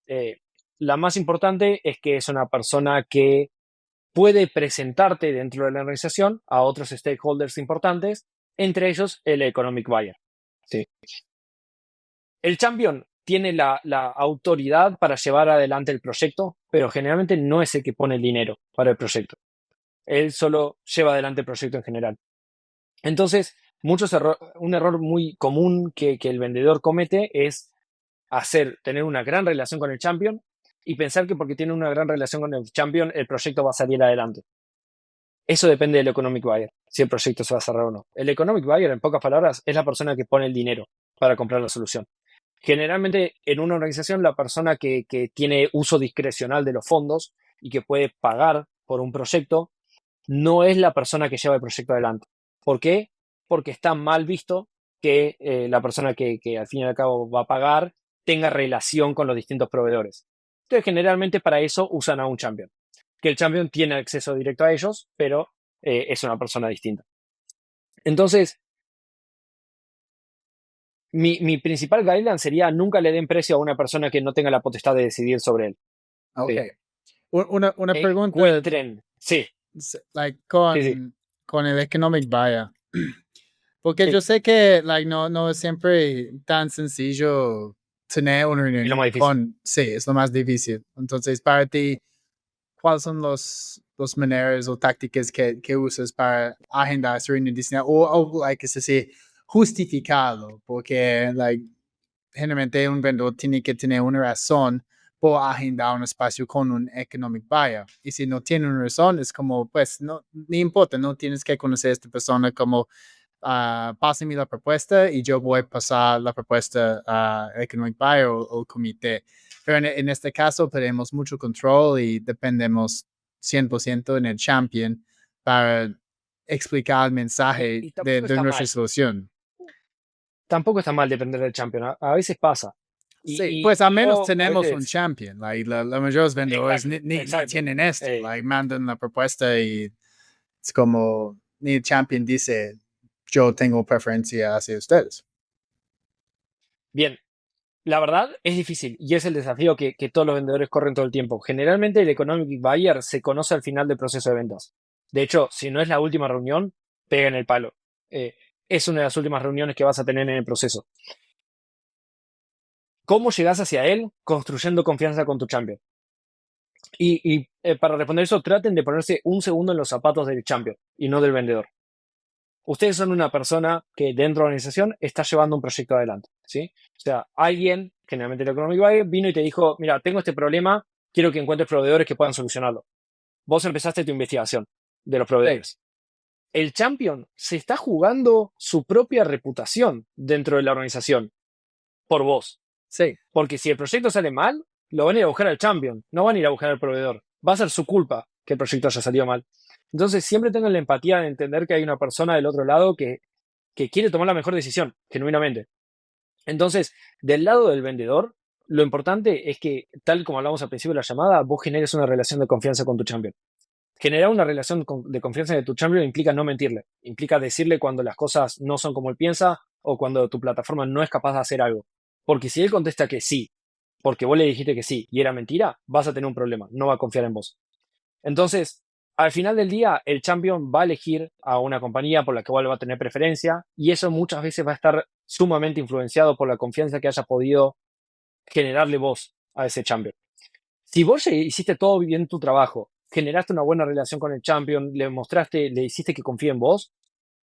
La más importante es que es una persona que puede presentarte dentro de la organización a otros stakeholders importantes, entre ellos el economic buyer. ¿Sí? El champion tiene la autoridad para llevar adelante el proyecto, pero generalmente no es el que pone el dinero para el proyecto. Él solo lleva adelante el proyecto en general. Entonces, un error muy común que el vendedor comete es tener una gran relación con el champion y pensar que porque tiene una gran relación con el champion, el proyecto va a salir adelante. Eso depende del economic buyer, si el proyecto se va a cerrar o no. El economic buyer, en pocas palabras, es la persona que pone el dinero para comprar la solución. Generalmente, en una organización, la persona que tiene uso discrecional de los fondos y que puede pagar por un proyecto, no es la persona que lleva el proyecto adelante. ¿Por qué? Porque está mal visto que la persona que al fin y al cabo va a pagar tenga relación con los distintos proveedores. Entonces, generalmente para eso usan a un champion. Que el champion tiene acceso directo a ellos, pero es una persona distinta. Entonces, mi principal guideline sería nunca le den precio a una persona que no tenga la potestad de decidir sobre él. Ok. Sí. Una pregunta, Encuentren. Sí, like, sí, sí. con el economic buyer. Porque Sí. yo sé que like, no es siempre tan sencillo tener una Es lo reunión más difícil. sí, es lo más difícil. Entonces, para ti, ¿cuáles son los maneras o tácticas que usas para agendar esa reunión diseñada? Like, es decir, justificado, porque like, generalmente un vendedor tiene que tener una razón por agendar un espacio con un economic buyer. Y si no tiene una razón, es como, pues, no, ni importa, no tienes que conocer a esta persona como, pásame la propuesta y yo voy a pasar la propuesta al economic buyer o comité. Pero en este caso tenemos mucho control y dependemos 100% en el champion para explicar el mensaje Y tampoco de está nuestra mal. solución. Tampoco está mal depender del champion. A veces pasa. Sí, Y pues al menos yo a tenemos un veces. champion. Like, la mayoría de los vendedores Exacto, ni exacto. tienen esto. Like, mandan la propuesta y es como ni el champion dice, yo tengo preferencia hacia ustedes. Bien, la verdad es difícil y es el desafío que todos los vendedores corren todo el tiempo. Generalmente el economic buyer se conoce al final del proceso de ventas. De hecho, si no es la última reunión, pega en el palo. Es una de las últimas reuniones que vas a tener en el proceso. ¿Cómo llegas hacia él? Construyendo confianza con tu champion. Y para responder eso, traten de ponerse un segundo en los zapatos del champion y no del vendedor. Ustedes son una persona que dentro de la organización está llevando un proyecto adelante, ¿sí? O sea, alguien, generalmente el economic buyer, vino y te dijo, mira, tengo este problema, quiero que encuentres proveedores que puedan solucionarlo. Vos empezaste tu investigación de los proveedores. El champion se está jugando su propia reputación dentro de la organización por vos. Sí. Porque si el proyecto sale mal, lo van a ir a buscar al champion, no van a ir a buscar al proveedor. Va a ser su culpa que el proyecto haya salido mal. Entonces, siempre tengan la empatía de entender que hay una persona del otro lado que quiere tomar la mejor decisión, genuinamente. Entonces, del lado del vendedor, lo importante es que, tal como hablamos al principio de la llamada, vos generes una relación de confianza con tu champion. Generar una relación de confianza de tu champion implica no mentirle, implica decirle cuando las cosas no son como él piensa o cuando tu plataforma no es capaz de hacer algo. Porque si él contesta que sí, porque vos le dijiste que sí y era mentira, vas a tener un problema, no va a confiar en vos. Entonces, Al final del día, el champion va a elegir a una compañía por la que va a tener preferencia y eso muchas veces va a estar sumamente influenciado por la confianza que haya podido generarle vos a ese champion. Si vos hiciste todo bien tu trabajo, generaste una buena relación con el champion, le mostraste, le hiciste que confíe en vos,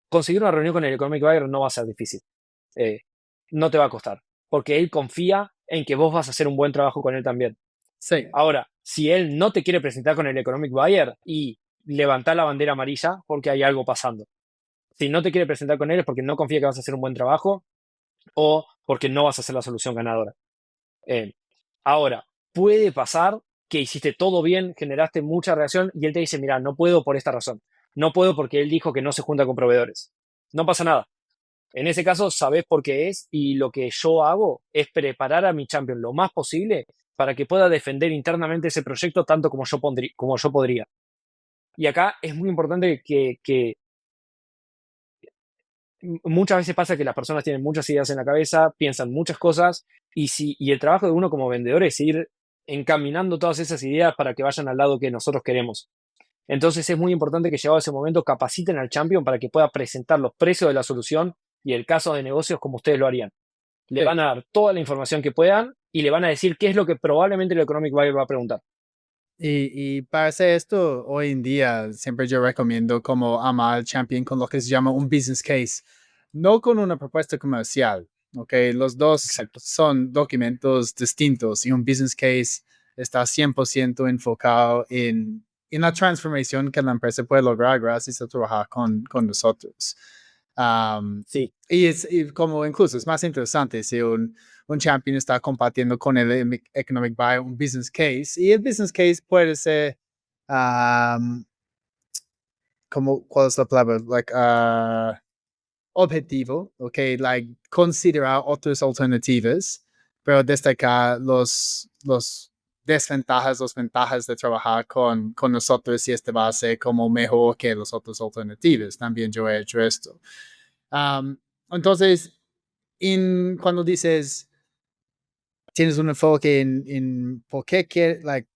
conseguir una reunión con el Economic Buyer no va a ser difícil. Eh, no te va a costar, porque él confía en que vos vas a hacer un buen trabajo con él también. Sí. Ahora, si él no te quiere presentar con el Economic Buyer y levantar la bandera amarilla porque hay algo pasando. Si no te quiere presentar con él es porque no confía que vas a hacer un buen trabajo o porque no vas a ser la solución ganadora. Eh, Ahora, puede pasar que hiciste todo bien, generaste mucha reacción y él te dice, mira, no puedo por esta razón. No puedo porque él dijo que no se junta con proveedores. No pasa nada. En ese caso, sabés por qué es y lo que yo hago es preparar a mi champion lo más posible para que pueda defender internamente ese proyecto tanto como yo podría. Y acá es muy importante que muchas veces pasa que las personas tienen muchas ideas en la cabeza, piensan muchas cosas y el trabajo de uno como vendedor es ir encaminando todas esas ideas para que vayan al lado que nosotros queremos. Entonces es muy importante que llegado ese momento capaciten al champion para que pueda presentar los precios de la solución y el caso de negocios como ustedes lo harían. Le Sí. van a dar toda la información que puedan y le van a decir qué es lo que probablemente el Economic Buyer va a preguntar. Y para hacer esto, hoy en día, siempre yo recomiendo como amar al champion con lo que se llama un business case, no con una propuesta comercial, ¿ok? Los dos Exacto. son documentos distintos y un business case está 100% enfocado en la transformación que la empresa puede lograr gracias a trabajar con nosotros. Sí. Y como incluso es más interesante si un champion está compartiendo con el Economic Buyer un business case y el business case puede ser como, ¿cuál es la palabra? Like, objetivo, ok, like considerar otras alternativas, pero destacar los desventajas, las ventajas de trabajar con nosotros y este va a ser como mejor que las otras alternativas. También yo he hecho esto. Entonces, cuando dices, tienes un enfoque en por qué quieres, like,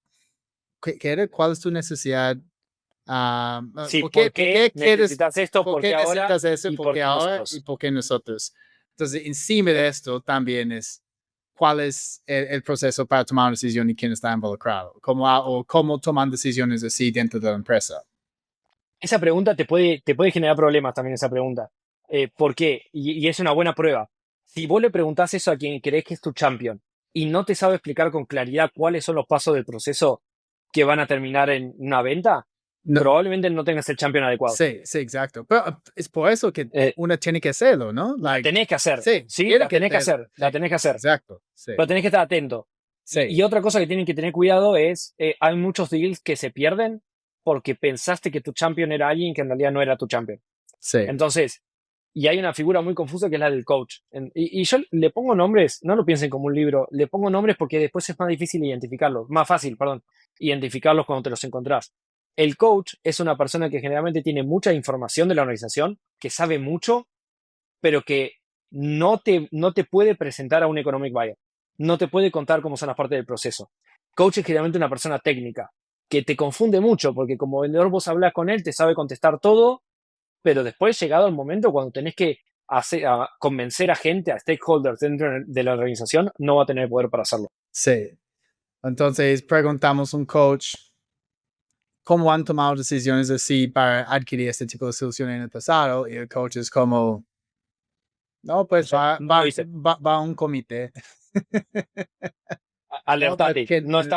cuál es tu necesidad, Sí, por qué quieres, necesitas esto? por ¿Por qué qué ahora? necesitas eso, ¿Y por por qué qué ahora y nosotros? por qué nosotros. Entonces, encima de esto también es cuál es el proceso para tomar una decisión y quién está involucrado, o cómo toman decisiones así dentro de la empresa. Esa pregunta te puede generar problemas también, esa pregunta. ¿Por qué? Y es una buena prueba. Si vos le preguntás eso a quien crees que es tu champion y no te sabe explicar con claridad cuáles son los pasos del proceso que van a terminar en una venta, No, probablemente no tengas el champion adecuado. sí, sí, exacto. Pero es por eso que Eh, uno tiene que hacerlo, ¿no? la Like, tenés que hacer, sí, ¿sí? tiene La que tenés que hacer, hacer, sí, la tenés que hacer. exacto, sí, Pero tenés que estar atento. Y sí, otra cosa que tienen que tener cuidado es, hay muchos deals que se pierden porque pensaste que tu champion era alguien que en realidad no era tu champion. sí, Entonces, y hay una figura muy confusa que es la del coach. Y yo le pongo nombres, no lo piensen como un libro, le pongo nombres porque después es más difícil identificarlos, más fácil, perdón, identificarlos cuando te los encontrás. El coach es una persona que generalmente tiene mucha información de la organización, que sabe mucho, pero que no te puede presentar a un economic buyer. No te puede contar cómo son las partes del proceso. Coach es generalmente una persona técnica, que te confunde mucho, porque como vendedor vos hablas con él, te sabe contestar todo, pero después, llegado el momento, cuando tenés que convencer a gente, a stakeholders dentro de la organización, no va a tener poder para hacerlo. sí. Entonces preguntamos a un coach cómo han tomado decisiones así para adquirir este tipo de solución en el pasado y el coach es como, no, pues No lo hice. va a un comité. No, pues Alertate, que, no sí,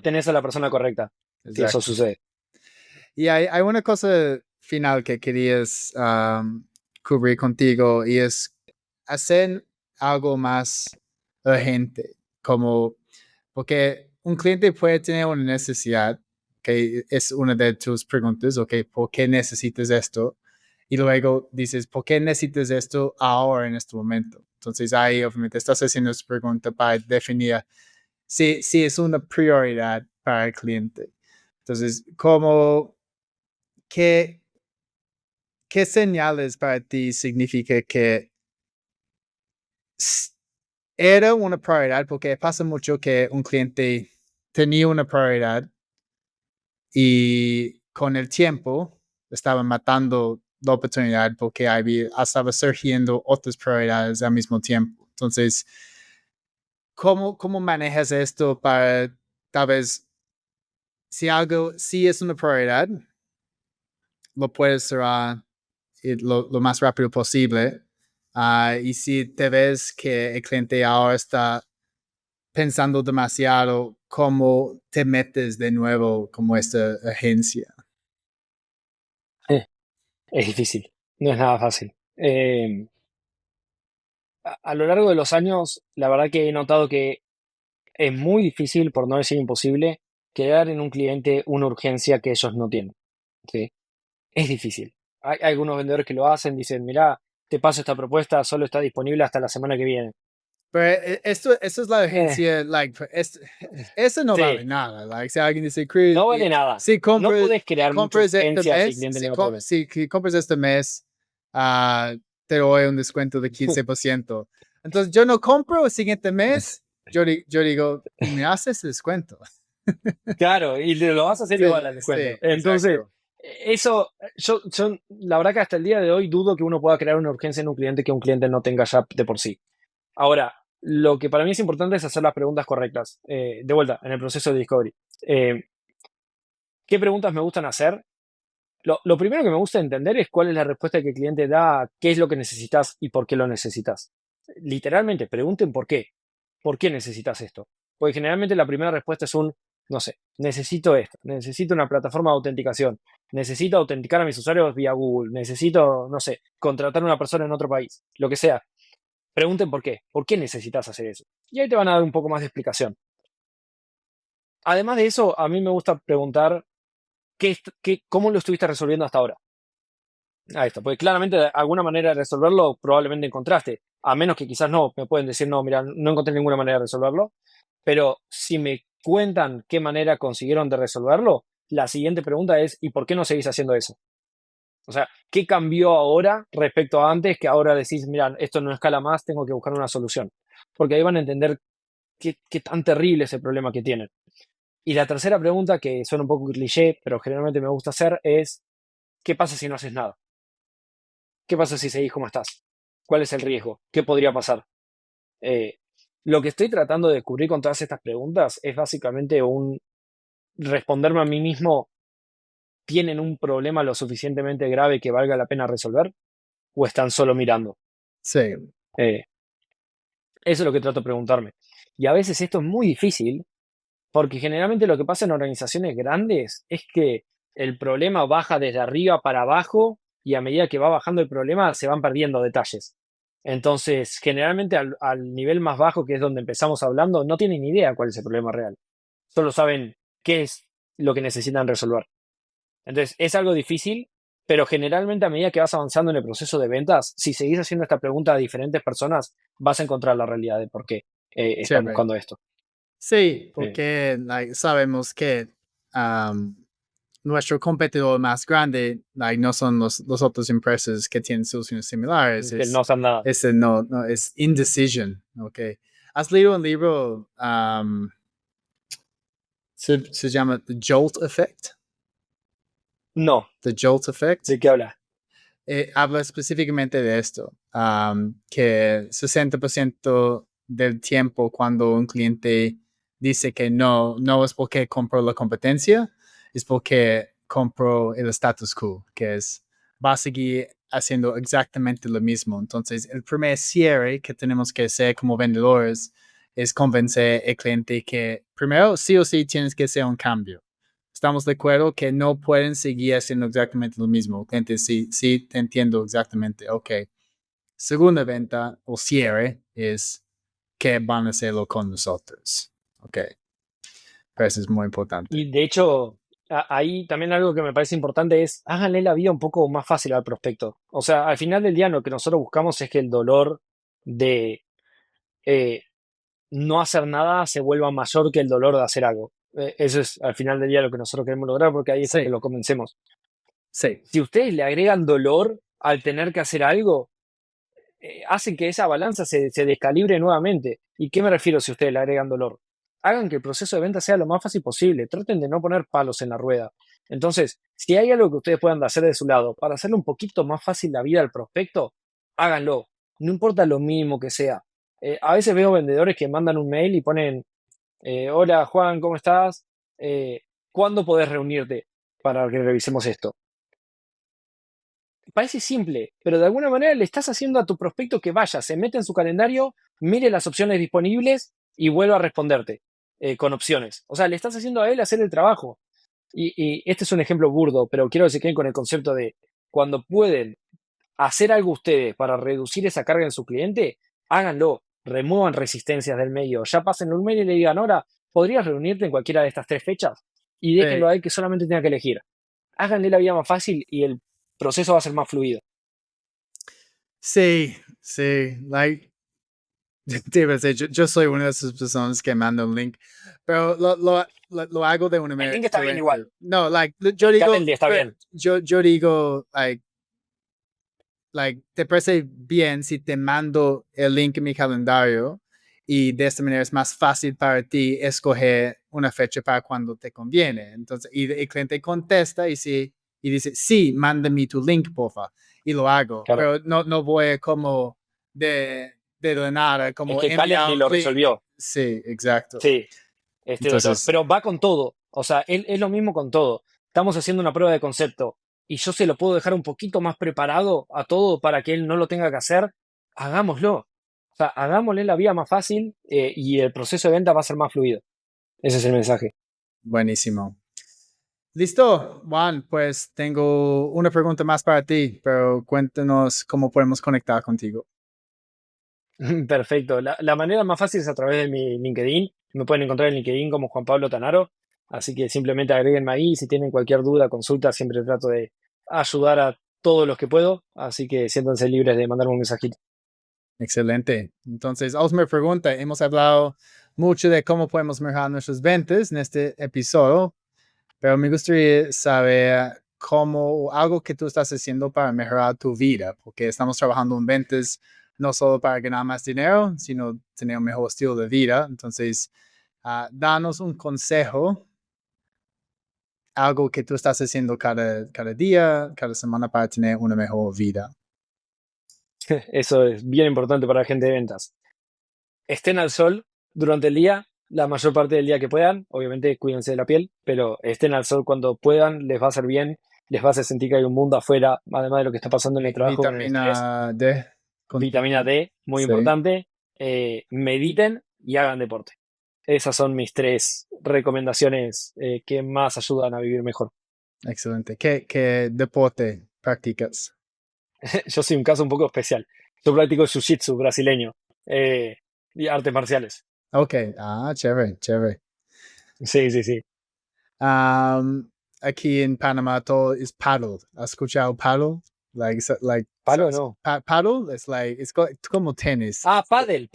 tenés a la persona correcta si eso exacto. sucede. Y hay una cosa final que querías cubrir contigo y es hacer algo más urgente, como, porque un cliente puede tener una necesidad, que es una de tus preguntas, ok, ¿por qué necesitas esto? Y luego dices, ¿por qué necesitas esto ahora en este momento? Entonces ahí obviamente estás haciendo esta pregunta para definir si es una prioridad para el cliente. Entonces, ¿qué, qué señales para ti significa que era una prioridad? Porque pasa mucho que un cliente tenía una prioridad y con el tiempo estaban matando la oportunidad porque estaba surgiendo otras prioridades al mismo tiempo. Entonces, ¿cómo manejas esto para tal vez si algo sí es una prioridad, lo puedes cerrar lo más rápido posible? Y si te ves que el cliente ahora está pensando demasiado, ¿cómo te metes de nuevo como esta agencia? Es difícil, no es nada fácil. A lo largo de los años, la verdad que he notado que es muy difícil, por no decir imposible, crear en un cliente una urgencia que ellos no tienen. ¿Sí? Es difícil. Hay algunos vendedores que lo hacen, dicen, mirá, te paso esta propuesta, solo está disponible hasta la semana que viene. Pero esto es la Eh, agencia, eso no vale sí, nada. Like, si alguien dice, Chris, no vale nada. si No podés crear mucha compras este urgencia si el mes, cliente no lo puede ver. si compras este mes, te doy un descuento de 15%. Entonces, yo no compro el siguiente mes, yo digo, y me haces el descuento. Claro, y lo vas a hacer Sí, igual al descuento. sí, Entonces, exacto. eso, yo, la verdad que hasta el día de hoy dudo que uno pueda crear una urgencia en un cliente que un cliente no tenga ya de por sí. Ahora, lo que para mí es importante es hacer las preguntas correctas. De vuelta, en el proceso de discovery. ¿Qué preguntas me gustan hacer? Lo primero que me gusta entender es cuál es la respuesta que el cliente da, a qué es lo que necesitas y por qué lo necesitas. Literalmente, pregunten por qué. ¿Por qué necesitas esto? Porque generalmente la primera respuesta es no sé, necesito esto, necesito una plataforma de autenticación, necesito autenticar a mis usuarios vía Google, necesito, no sé, contratar a una persona en otro país, lo que sea. Pregunten por qué necesitas hacer eso. Y ahí te van a dar un poco más de explicación. Además de eso, a mí me gusta preguntar cómo lo estuviste resolviendo hasta ahora. Ahí está, porque claramente alguna manera de resolverlo probablemente encontraste, a menos que quizás no, me pueden decir, no, mira, no encontré ninguna manera de resolverlo, pero si me cuentan qué manera consiguieron de resolverlo, la siguiente pregunta es, ¿y por qué no seguís haciendo eso? O sea, ¿qué cambió ahora respecto a antes que ahora decís, mira, esto no escala más, tengo que buscar una solución? Porque ahí van a entender qué tan terrible es el problema que tienen. Y la tercera pregunta, que suena un poco cliché, pero generalmente me gusta hacer, es, ¿qué pasa si no haces nada? ¿Qué pasa si seguís como estás? ¿Cuál es el riesgo? ¿Qué podría pasar? Eh, lo que estoy tratando de descubrir con todas estas preguntas es básicamente responderme a mí mismo, ¿tienen un problema lo suficientemente grave que valga la pena resolver? ¿O están solo mirando? Sí, Eh, eso es lo que trato de preguntarme. Y a veces esto es muy difícil porque generalmente lo que pasa en organizaciones grandes es que el problema baja desde arriba para abajo y a medida que va bajando el problema se van perdiendo detalles. Entonces, generalmente al nivel más bajo, que es donde empezamos hablando, no tienen ni idea cuál es el problema real. Solo saben qué es lo que necesitan resolver. Entonces, es algo difícil, pero generalmente a medida que vas avanzando en el proceso de ventas, si seguís haciendo esta pregunta a diferentes personas, vas a encontrar la realidad de por qué están chévere. buscando esto. Sí, Eh, porque sabemos que nuestro competidor más grande no son los otras empresas que tienen soluciones similares. que no saben nada. Es indecision. Okay. ¿Has leído un libro? Se llama The Jolt Effect. No, The Jolt Effect. ¿de qué habla? Habla específicamente de esto, que 60% del tiempo cuando un cliente dice que no es porque compró la competencia, es porque compró el status quo, que va a seguir haciendo exactamente lo mismo. Entonces, el primer cierre que tenemos que hacer como vendedores es convencer al cliente que primero sí o sí tienes que hacer un cambio. Estamos de acuerdo que no pueden seguir haciendo exactamente lo mismo. Cliente, sí, te entiendo exactamente. Ok. Segunda venta o cierre es que van a hacerlo con nosotros. Ok. Pero eso es muy importante. Y de hecho, ahí también algo que me parece importante es háganle la vida un poco más fácil al prospecto. O sea, al final del día lo que nosotros buscamos es que el dolor de eh, no hacer nada se vuelva mayor que el dolor de hacer algo. Eso es al final del día lo que nosotros queremos lograr porque ahí es Sí, que lo comencemos. sí, Si ustedes le agregan dolor al tener que hacer algo, hacen que esa balanza se descalibre nuevamente. ¿Y qué me refiero si ustedes le agregan dolor? Hagan que el proceso de venta sea lo más fácil posible. Traten de no poner palos en la rueda. Entonces, si hay algo que ustedes puedan hacer de su lado para hacerle un poquito más fácil la vida al prospecto, háganlo. No importa lo mínimo que sea. A veces veo vendedores que mandan un mail y ponen, hola Juan, ¿cómo estás? ¿Cuándo podés reunirte para que revisemos esto? Parece simple, pero de alguna manera le estás haciendo a tu prospecto que vaya, se mete en su calendario, mire las opciones disponibles y vuelva a responderte con opciones. O sea, le estás haciendo a él hacer el trabajo. Y este es un ejemplo burdo, pero quiero que se queden con el concepto de cuando pueden hacer algo ustedes para reducir esa carga en su cliente, háganlo, remuevan resistencias del medio, ya pasen un mail y le digan, ahora, ¿podrías reunirte en cualquiera de estas 3 fechas? Y déjenlo a él que solamente tenga que elegir. Háganle la vida más fácil y el proceso va a ser más fluido. Sí, like, yo soy una de esas personas que manda un link, pero lo hago de una manera. El link está bien igual. No, like, yo digo, está bien. Yo digo, like, te parece bien si te mando el link en mi calendario y de esta manera es más fácil para ti escoger una fecha para cuando te conviene. Entonces, y el cliente contesta y dice, sí, mándame tu link, porfa. Y lo hago. Claro. Pero no voy como de la nada. Como es que Calendly lo resolvió. Sí, exacto. Sí, entonces, pero va con todo. O sea, es lo mismo con todo. Estamos haciendo una prueba de concepto y yo se lo puedo dejar un poquito más preparado a todo para que él no lo tenga que hacer. Hagámoslo. O sea, hagámosle la vida más fácil y el proceso de venta va a ser más fluido. Ese es el mensaje. Buenísimo. Listo, Juan, pues tengo una pregunta más para ti, pero cuéntanos cómo podemos conectar contigo. Perfecto. La manera más fácil es a través de mi LinkedIn. Me pueden encontrar en LinkedIn como Juan Pablo Tanaro. Así que simplemente agréguenme ahí. Si tienen cualquier duda, consulta, siempre trato de ayudar a todos los que puedo. Así que siéntanse libres de mandarme un mensajito. Excelente. Entonces, última pregunta. Hemos hablado mucho de cómo podemos mejorar nuestras ventas en este episodio, pero me gustaría saber algo que tú estás haciendo para mejorar tu vida, porque estamos trabajando en ventas no solo para ganar más dinero, sino tener un mejor estilo de vida. Entonces, danos un consejo, algo que tú estás haciendo cada día, cada semana para tener una mejor vida. Eso es bien importante para la gente de ventas. Estén al sol durante el día, la mayor parte del día que puedan. Obviamente cuídense de la piel, pero estén al sol cuando puedan, les va a hacer bien, les va a hacer sentir que hay un mundo afuera, además de lo que está pasando en el trabajo. Vitamina D. Vitamina D, muy importante. Mediten y hagan deporte. Esas son mis 3 recomendaciones que más ayudan a vivir mejor. Excelente. ¿Qué deporte practicas? Yo soy un caso un poco especial. Yo practico jiu-jitsu brasileño y artes marciales. Ok, chévere. Sí. Aquí en Panamá todo es paddle. ¿Has escuchado paddle? Palo no. Paddle es como tenis. Pádel.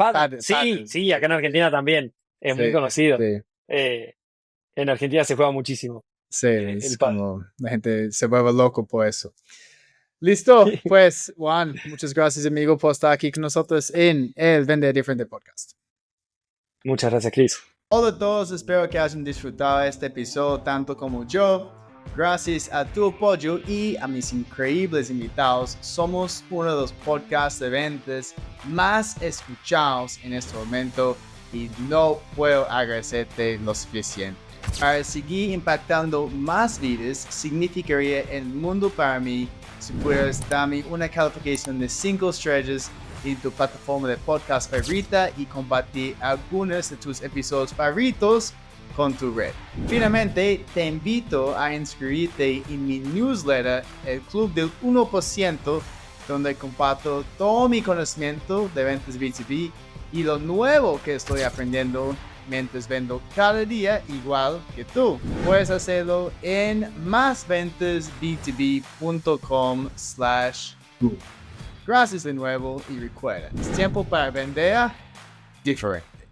Sí, acá en Argentina también. Es muy conocido. Sí. En Argentina se juega muchísimo. Sí, es como la gente se vuelve loco por eso. Listo, pues Juan, muchas gracias amigo por estar aquí con nosotros en el Vender Diferente Podcast. Muchas gracias, Chris. Hola a todos, espero que hayan disfrutado este episodio tanto como yo. Gracias a tu apoyo y a mis increíbles invitados, somos uno de los podcasts de ventas más escuchados en este momento y no puedo agradecerte lo suficiente. Para seguir impactando más vidas, significaría el mundo para mí si pudieras darme una calificación de 5 estrellas en tu plataforma de podcast favorita y compartir algunos de tus episodios favoritos con tu red. Finalmente, te invito a inscribirte en mi newsletter, el Club del 1%, donde comparto todo mi conocimiento de ventas B2B y lo nuevo que estoy aprendiendo mientras vendo cada día igual que tú. Puedes hacerlo en másventasb2b.com/Gracias de nuevo y recuerda, es tiempo para vender diferente.